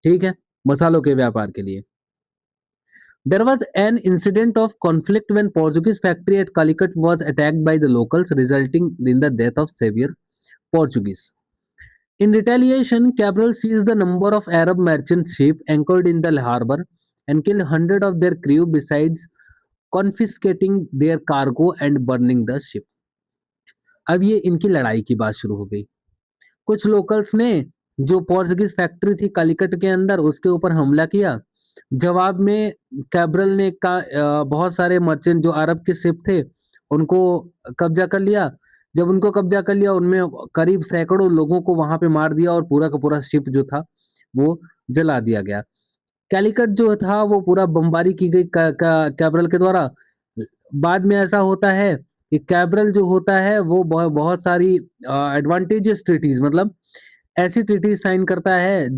ठीक है, मसालों के व्यापार के लिए। There was an incident of conflict when Portuguese factory at Calicut was attacked by the locals, resulting in the death of several Portuguese. In retaliation, Cabral seized the number of Arab merchant ships anchored in the harbor and killed hundreds of their crew, besides confiscating their cargo and burning the ship. अब ये इनकी लड़ाई की बात शुरू हो गई। कुछ लोकल्स ने जो पोर्चुगीज फैक्ट्री थी कालीकट के अंदर, उसके ऊपर हमला किया। जवाब में कैब्रल ने बहुत सारे मर्चेंट जो अरब के शिप थे उनको कब्जा कर लिया। जब उनको कब्जा कर लिया, उनमें करीब सैकड़ों लोगों को वहां पे मार दिया और पूरा का पूरा शिप जो था वो जला दिया गया। कैलिकट जो था वो पूरा बमबारी की गई कैब्रल के द्वारा। बाद में ऐसा होता है कि कैब्रल जो होता है वो बहुत सारी एडवांटेजेस ट्रीटीज, मतलब ऐसी ट्रीटीज साइन करता है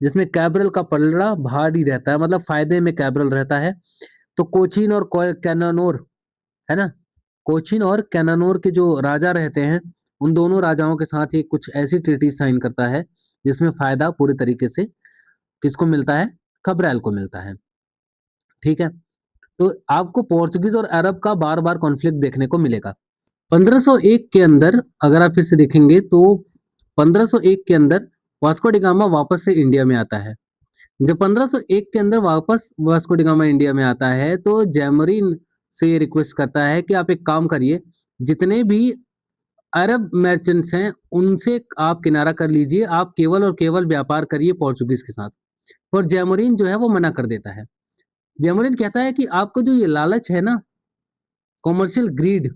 जिसमें कैब्रल का पलड़ा भारी रहता है, मतलब फायदे में कैब्रल रहता है। तो कोचीन और कैनानोर, है ना, कोचीन और कैनानोर के जो राजा रहते हैं, उन दोनों राजाओं के साथ ये कुछ ऐसी ट्रीटीज साइन करता है जिसमें फायदा पूरे तरीके से किसको मिलता है, कैब्रल को मिलता है। ठीक है, तो आपको पोर्चुगीज और अरब का बार बार कॉन्फ्लिक्ट देखने को मिलेगा। 1501 के अंदर अगर आप फिर से देखेंगे तो 1501 के अंदर वास्को डी गामा वापस से इंडिया में आता है। जब 1501 के अंदर वापस वास्को डी गामा इंडिया में आता है तो जैमरीन से रिक्वेस्ट करता है कि आप एक काम करिए, जितने भी अरब मर्चेंट्स हैं उनसे आप किनारा कर लीजिए, आप केवल और केवल व्यापार करिए पोर्चुगीज के साथ। और जैमरीन जो है वो मना कर देता है। जैमरीन कहता है कि आपको जो ये लालच है ना, कॉमर्शियल ग्रीड,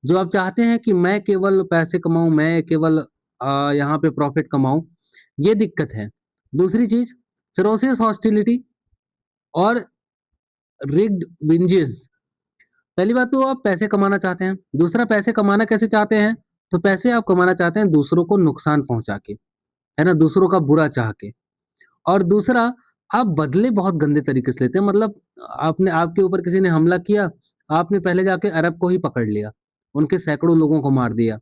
जो आप चाहते हैं कि मैं केवल पैसे कमाऊं, मैं केवल यहाँ पे प्रॉफिट कमाऊं, ये दिक्कत है। दूसरी चीज फेरोसियस हॉस्टिलिटी और रिग्ड विंजेस। पहली बात तो आप पैसे कमाना चाहते हैं, दूसरा पैसे कमाना कैसे चाहते हैं, तो पैसे आप कमाना चाहते हैं दूसरों को नुकसान पहुंचा के, है ना, दूसरों का बुरा चाह के। और दूसरा, आप बदले बहुत गंदे तरीके से लेते हैं, मतलब आपने आपके ऊपर किसी ने हमला किया, आपने पहले जाके अरब को ही पकड़ लिया, उनके सैकड़ों लोगों को मार दिया,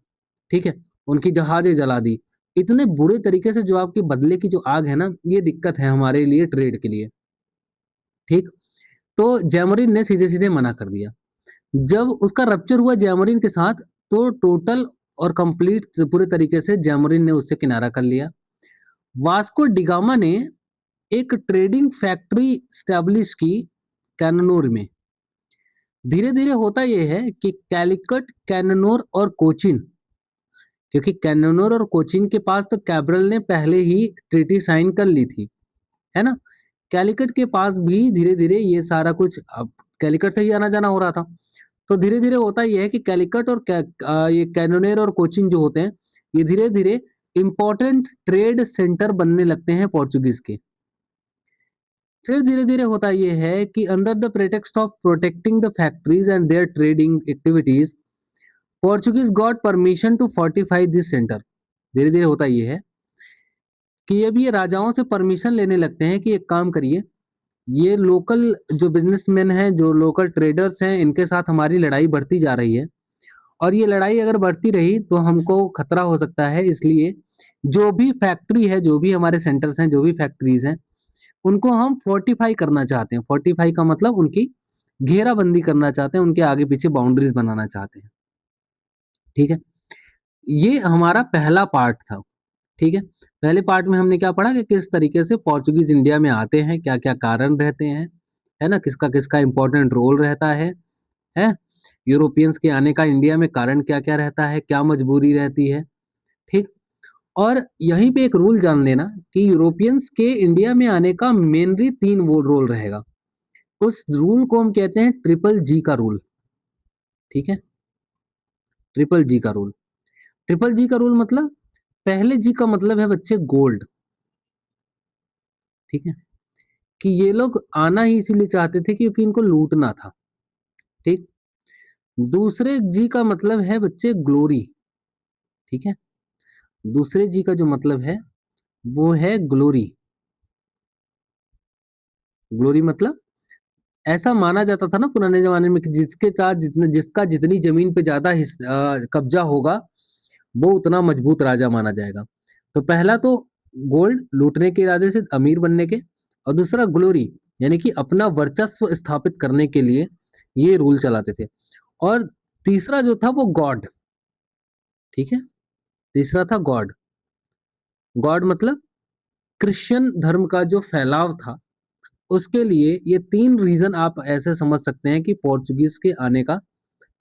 ठीक है, उनकी जहाजें जला दी। इतने बुरे तरीके से जो आपके बदले की जो आग है ना, ये दिक्कत है हमारे लिए ट्रेड के लिए। ठीक, तो जैमरीन ने सीधे सीधे मना कर दिया। जब उसका रप्चर हुआ जैमरीन के साथ, तो टोटल और कंप्लीट पूरे तरीके से जैमरीन ने उससे किनारा कर लिया। वास्को डिगामा ने एक ट्रेडिंग फैक्ट्री स्टैब्लिश की कैननूर में। धीरे धीरे होता यह है कि कैलिकट, कैननूर और कोचिन, क्योंकि कैननूर और कोचिन के पास तो कैब्रल ने पहले ही ट्रीटी साइन कर ली थी, है ना, कैलिकट के पास भी धीरे धीरे ये सारा कुछ, अब कैलिकट से ही आना जाना हो रहा था। तो धीरे धीरे होता यह है कि कैलिकट और ये कैनोनेर और कोचिन जो होते हैं, ये धीरे धीरे इंपॉर्टेंट ट्रेड सेंटर बनने लगते हैं पोर्चुगीज के। फिर धीरे धीरे होता यह है कि under the pretext of protecting the factories and their trading activities, Portuguese got permission to fortify this centre. धीरे धीरे होता यह है कि अब ये राजाओं से परमिशन लेने लगते हैं कि एक काम करिए, ये लोकल जो बिजनेसमैन हैं, जो लोकल ट्रेडर्स हैं, इनके साथ हमारी लड़ाई बढ़ती जा रही है, और ये लड़ाई अगर बढ़ती रही तो हमको खतरा हो सकता है। इसलिए जो भी फैक्ट्री है, जो भी हमारे सेंटर्स हैं, जो भी फैक्ट्रीज हैं, उनको हम फोर्टिफाई करना चाहते हैं। फोर्टिफाई का मतलब उनकी घेराबंदी करना चाहते हैं, उनके आगे पीछे बाउंड्रीज बनाना चाहते हैं। ठीक है, ये हमारा पहला पार्ट था। ठीक है, पहले पार्ट में हमने क्या पढ़ा कि किस तरीके से पोर्चुगीज इंडिया में आते हैं, क्या क्या कारण रहते हैं, है ना, किसका किसका इंपॉर्टेंट रोल रहता है, यूरोपियंस के आने का इंडिया में कारण क्या क्या रहता है, क्या मजबूरी रहती है। ठीक, और यहीं पे एक रूल जान लेना कि यूरोपियंस के इंडिया में आने का मेनली 3 वो रोल रहेगा। उस रूल को हम कहते हैं ट्रिपल जी का रूल। ठीक है, ट्रिपल जी का रूल। ट्रिपल जी का रूल मतलब, पहले जी का मतलब है बच्चे गोल्ड। ठीक है, कि ये लोग आना ही इसीलिए चाहते थे क्योंकि इनको लूटना था। ठीक, दूसरे जी का मतलब है बच्चे ग्लोरी। ठीक है, दूसरे जी का जो मतलब है वो है ग्लोरी। ग्लोरी मतलब ऐसा माना जाता था ना पुराने जमाने में कि जिसके साथ जितना जिसका जितनी जमीन पे ज्यादा कब्जा होगा वो उतना मजबूत राजा माना जाएगा। तो पहला तो गोल्ड लूटने के इरादे से अमीर बनने के, और दूसरा ग्लोरी यानी कि अपना वर्चस्व स्थापित करने के लिए ये रूल चलाते थे। और तीसरा जो था वो गॉड। ठीक है, तीसरा था गॉड। गॉड मतलब क्रिश्चियन धर्म का जो फैलाव था उसके लिए ये तीन रीजन आप ऐसे समझ सकते हैं कि पोर्चुगीज के आने का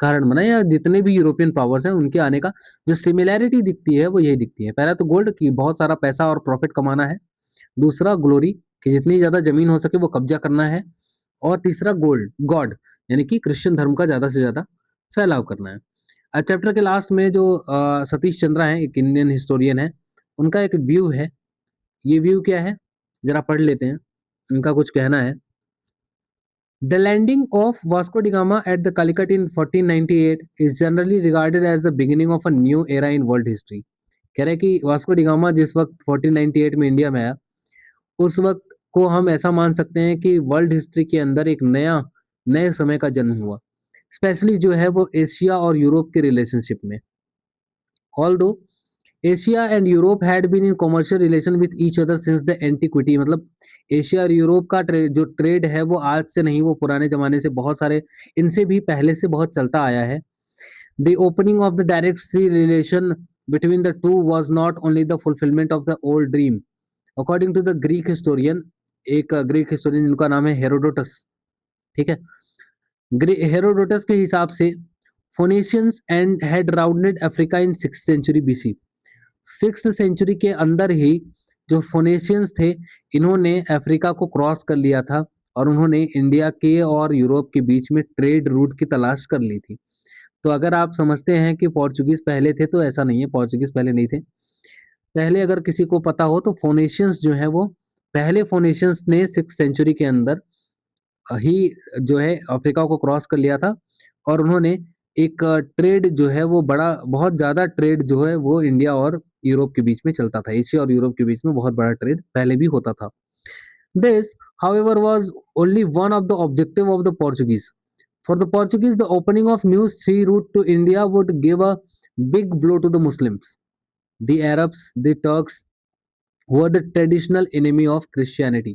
कारण बना, या जितने भी यूरोपियन पावर्स हैं उनके आने का जो सिमिलैरिटी दिखती है वो यही दिखती है। पहला तो गोल्ड की बहुत सारा पैसा और प्रॉफिट कमाना है, दूसरा ग्लोरी कि जितनी ज्यादा जमीन हो सके वो कब्जा करना है, और तीसरा गोल्ड गॉड यानी कि क्रिश्चियन धर्म का ज्यादा से ज्यादा फैलाव करना है। आज चैप्टर के लास्ट में जो सतीश चंद्रा है, एक इंडियन हिस्टोरियन है, उनका एक व्यू है। ये व्यू क्या है जरा पढ़ लेते हैं। उनका कुछ कहना है। The landing of Vasco da Gama at the Calicut in 1498 is generally regarded as the beginning of a new era in world history. कह रहे हैं कि वास्को डी गामा जिस वक्त 1498 में इंडिया में आया उस वक्त को हम ऐसा मान सकते हैं कि वर्ल्ड हिस्ट्री के अंदर एक नए समय का जन्म हुआ, स्पेशली जो है वो एशिया और यूरोप के रिलेशनशिप में। Although Asia and Europe had been in commercial relation with each other since the antiquity, मतलब एशिया और यूरोप का जो ट्रेड है वो आज से नहीं, वो पुराने जमाने से बहुत सारे इनसे भी पहले से बहुत चलता आया है। The opening of the direct sea relation between the two was not only the fulfilment of the old dream according to the Greek historian, एक ग्रीक हिस्टोरियन जिनका नाम है हेरोडोटस। ठीक है, हेरोडोटस के हिसाब से Phoenicians and had rounded Africa in 6th century BC. 6th century के अंदर ही जो फोनेशियंस थे इन्होंने अफ्रीका को क्रॉस कर लिया था, और उन्होंने इंडिया के और यूरोप के बीच में ट्रेड रूट की तलाश कर ली थी। तो अगर आप समझते हैं कि पोर्चुगीज पहले थे, तो ऐसा नहीं है, पोर्चुगीज पहले नहीं थे। पहले अगर किसी को पता हो तो फोनेशियंस जो है वो पहले फोनेशियंस ने 6th सेंचुरी के अंदर ही जो है अफ्रीका को क्रॉस कर लिया था, और उन्होंने एक ट्रेड जो है वो बड़ा बहुत ज्यादा ट्रेड जो है वो इंडिया और यूरोप के बीच में चलता था। एशिया और यूरोप के बीच में बहुत बड़ा ट्रेड पहले भी होता था। This however was only one of the objective of the Portuguese. For the Portuguese, the opening of new sea route to India would give a big blow to the Muslims, the Arabs, the Turks, who were the traditional enemy of Christianity.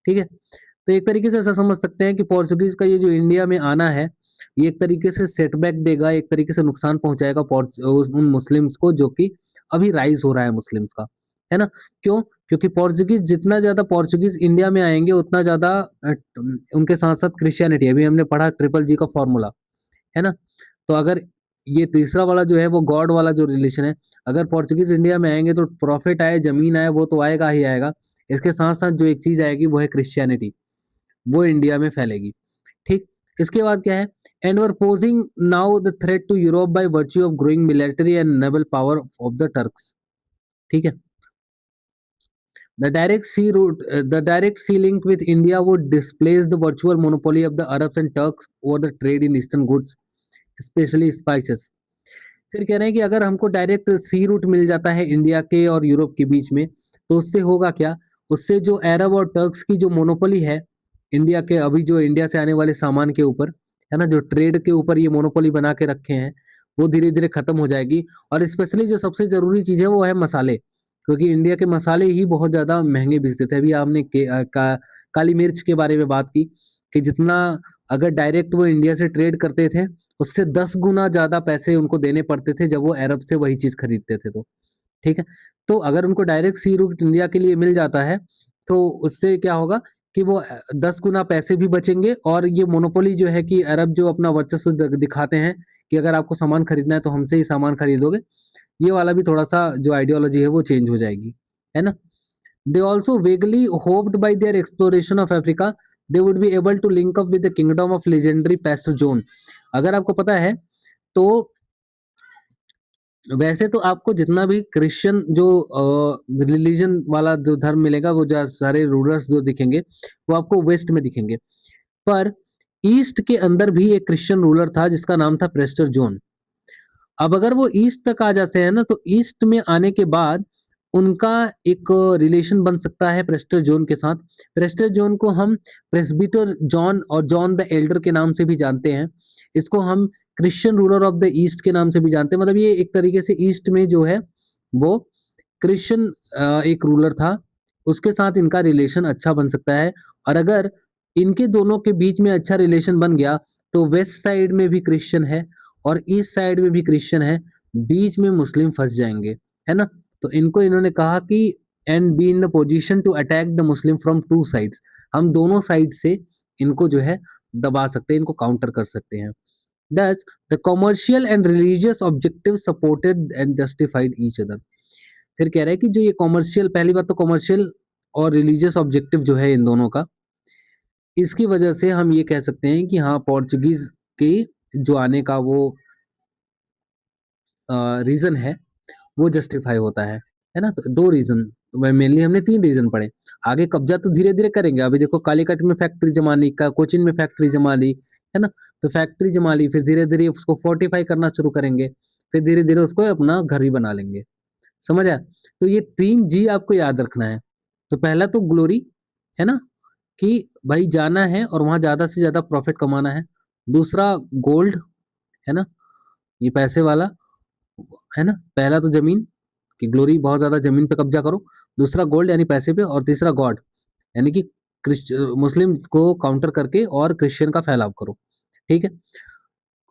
ठीक है, तो एक तरीके से ऐसा समझ सकते हैं कि पोर्चुगीज का ये जो इंडिया में आना है ये एक तरीके से सेटबैक देगा, एक तरीके से नुकसान पहुंचाएगा उन मुस्लिम्स को जो कि अभी राइज हो रहा है मुस्लिम्स का, है ना। क्यों? क्योंकि पोर्चुगीज जितना ज्यादा पोर्चुगीज इंडिया में आएंगे उतना ज्यादा उनके साथ साथ क्रिश्चियनिटी, अभी हमने पढ़ा ट्रिपल जी का फॉर्मूला, है ना। तो अगर ये तीसरा वाला जो है वो गॉड वाला जो रिलेशन है, अगर पोर्चुगीज इंडिया में आएंगे तो प्रॉफिट आए जमीन आए वो तो आएगा ही आएगा, इसके साथ साथ जो एक चीज आएगी वो है क्रिश्चियनिटी, वो इंडिया में फैलेगी। ठीक, इसके बाद क्या है, and were posing now the threat to Europe by virtue of growing military and naval power of the Turks. ठीक है, the direct sea link with India would displace the virtual monopoly of the Arabs and Turks over the trade in eastern goods, specially spices. फिर कह रहे हैं कि अगर हमको direct सी root मिल जाता है इंडिया के और यूरोप के बीच में तो उससे होगा क्या, उससे जो अरब और टर्क्स की जो मोनोपोली है इंडिया के, अभी जो इंडिया से आने वाले सामान के ऊपर है ना, जो ट्रेड के ऊपर ये मोनोपोली बना के रखे हैं वो धीरे धीरे खत्म हो जाएगी। और स्पेशली जो सबसे जरूरी चीज है वो है मसाले, क्योंकि इंडिया के मसाले ही बहुत ज्यादा महंगे बिकते थे। अभी आपने काली मिर्च के बारे में बात की कि जितना अगर डायरेक्ट वो इंडिया से ट्रेड करते थे उससे 10 गुना ज्यादा पैसे उनको देने पड़ते थे जब वो अरब से वही चीज खरीदते थे। तो ठीक है, तो अगर उनको डायरेक्ट सी रूट इंडिया के लिए मिल जाता है तो उससे क्या होगा कि वो 10 गुना पैसे भी बचेंगे, और ये मोनोपोली जो है कि अरब जो अपना वर्चस्व दिखाते हैं कि अगर आपको सामान खरीदना है तो हमसे ही सामान खरीदोगे, ये वाला भी थोड़ा सा जो आइडियोलॉजी है वो चेंज हो जाएगी, है ना। They also vaguely hoped by their exploration of Africa they would be able to link up with the kingdom of legendary Prester John. अगर आपको पता है तो वैसे तो आपको जितना भी क्रिश्चियन जो रिलीजन वाला जो धर्म मिलेगा वो जो सारे रूलर्स जो दिखेंगे वो आपको वेस्ट में दिखेंगे, पर ईस्ट के अंदर भी एक क्रिश्चियन रूलर था जिसका नाम था प्रेस्टर जॉन। अब अगर वो ईस्ट तक आ जाते हैं ना, तो ईस्ट में आने के बाद उनका एक रिलेशन बन सकता है प्रेस्टर जॉन के साथ। प्रेस्टर जॉन को हम प्रेस्बिटर जॉन और जॉन द एल्डर के नाम से भी जानते हैं। इसको हम Christian ruler of the east के नाम से भी जानते हैं। मतलब ये एक तरीके से ईस्ट में जो है वो क्रिश्चियन एक रूलर था, उसके साथ इनका रिलेशन अच्छा बन सकता है। और अगर इनके दोनों के बीच में अच्छा रिलेशन बन गया तो वेस्ट साइड में भी क्रिश्चियन है और ईस्ट साइड में भी क्रिश्चियन है, बीच में मुस्लिम फंस जाएंगे, है ना। तो इनको इन्होंने कहा कि and be in the position to attack the Muslim from two sides, हम दोनों साइड से इनको जो है दबा सकते हैं, इनको काउंटर कर सकते हैं। Thus, the commercial and religious objectives supported and justified each other. फिर कह रहा है कि जो ये कॉमर्शियल, पहली बात तो कॉमर्शियल और रिलीजियस ऑब्जेक्टिव जो है इन दोनों का, इसकी वजह से हम ये कह सकते हैं कि हाँ पोर्चुगीज के जो आने का वो रीजन है वो जस्टिफाई होता है ना। तो दो रीजन, मेनली हमने तीन रीजन पढ़े। आगे कब्जा तो धीरे धीरे करेंगे। अभी देखो कालीकट में फैक्ट्री जमा ली, कोचिन में फैक्ट्री जमा ली, है ना। तो फैक्ट्री जमा ली, फिर धीरे धीरे उसको फोर्टिफाई करना शुरू करेंगे, फिर धीरे धीरे उसको अपना घर ही बना लेंगे। समझ आया। तो ये 3G आपको याद रखना है। तो पहला तो ग्लोरी, है ना, कि भाई जाना है और वहां ज्यादा से ज्यादा प्रॉफिट कमाना है। दूसरा गोल्ड, है ना, ये पैसे वाला, है ना। पहला तो जमीन कि ग्लोरी, बहुत ज्यादा जमीन पे कब्जा करो। दूसरा गोल्ड यानी पैसे पे, और तीसरा गॉड यानी कि मुस्लिम को काउंटर करके और क्रिश्चियन का फैलाव करो। ठीक है।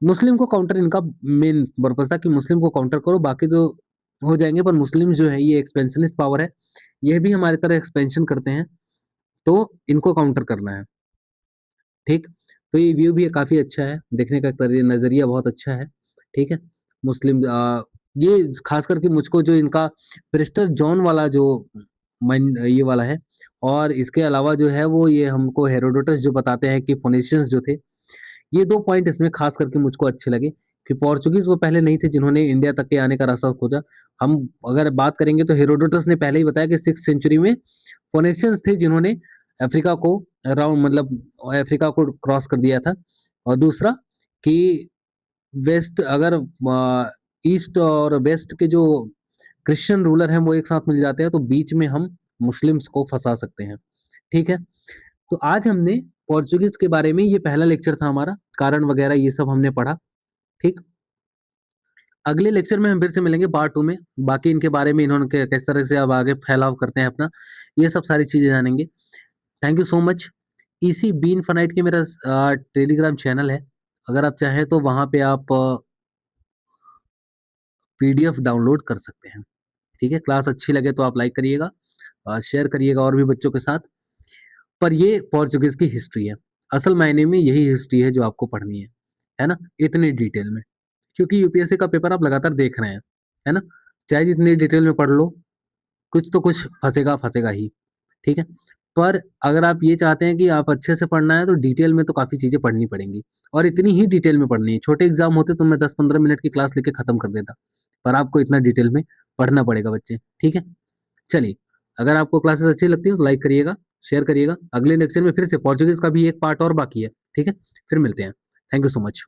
मुस्लिम को काउंटर इनका मेन पर्पस था कि मुस्लिम को काउंटर करो, बाकी तो हो जाएंगे, पर मुस्लिम जो है ये एक्सपेंशनिस्ट पावर है, ये भी हमारी तरह एक्सपेंशन करते हैं, तो इनको काउंटर करना है। ठीक। तो ये व्यू भी काफी अच्छा है, देखने का नजरिया बहुत अच्छा है। ठीक है। मुस्लिम ये खास करके मुझको जो इनका प्रेस्टर जॉन वाला जो ये वाला है, और इसके अलावा जो है वो ये हमको हेरोडोटस जो बताते हैं कि फोनिशियंस जो थे, ये दो पॉइंट इसमें खास करके मुझको अच्छे लगे कि पोर्चुगीज वो पहले नहीं थे जिन्होंने इंडिया तक के आने का रास्ता खोजा। हम अगर बात करेंगे तो हेरोडोटस ने पहले ही बताया कि 6th सेंचुरी में फोनेशियंस थे जिन्होंने अफ्रीका को अराउंड, मतलब अफ्रीका को क्रॉस कर दिया था। और दूसरा कि वेस्ट, अगर ईस्ट और वेस्ट के जो क्रिश्चियन रूलर हैं वो एक साथ मिल जाते हैं तो बीच में हम मुस्लिम्स को फंसा सकते हैं। ठीक है। तो आज हमने पोर्चुगीज के बारे में, ये पहला लेक्चर था हमारा, कारण वगैरह ये सब हमने पढ़ा। ठीक। अगले लेक्चर में हम फिर से मिलेंगे पार्ट 2 में, बाकी इनके बारे में इन्होंने किस तरह से अब आगे फैलाव करते हैं अपना, ये सब सारी चीजें जानेंगे। Thank you so much. इसी बीन फनाइट के मेरा टेलीग्राम चैनल है, अगर आप चाहें तो वहां पे आप PDF डाउनलोड कर सकते हैं। ठीक है। क्लास अच्छी लगे तो आप लाइक करिएगा, शेयर करिएगा और भी बच्चों के साथ। पर ये पोर्चुगीज की हिस्ट्री है, असल मायने में यही हिस्ट्री है जो आपको पढ़नी है ना, इतनी डिटेल में, क्योंकि यूपीएससी का पेपर आप लगातार देख रहे हैं, है ना। चाहे जितनी डिटेल में पढ़ लो, कुछ तो कुछ फंसेगा फंसेगा ही। ठीक है। पर अगर आप ये चाहते हैं कि आप अच्छे से पढ़ना है तो डिटेल में तो काफ़ी चीज़ें पढ़नी पड़ेंगी, और इतनी ही डिटेल में पढ़नी है। छोटे एग्जाम होते तो मैं 10-15 मिनट की क्लास लेके ख़त्म कर देता, पर आपको इतना डिटेल में पढ़ना पड़ेगा बच्चे। ठीक है। चलिए, अगर आपको क्लासेस अच्छी लगती है तो लाइक करिएगा, शेयर करिएगा। अगले लेक्चर में फिर से पोर्चुगीज का भी एक पार्ट और बाकी है। ठीक है। फिर मिलते हैं। Thank you so much.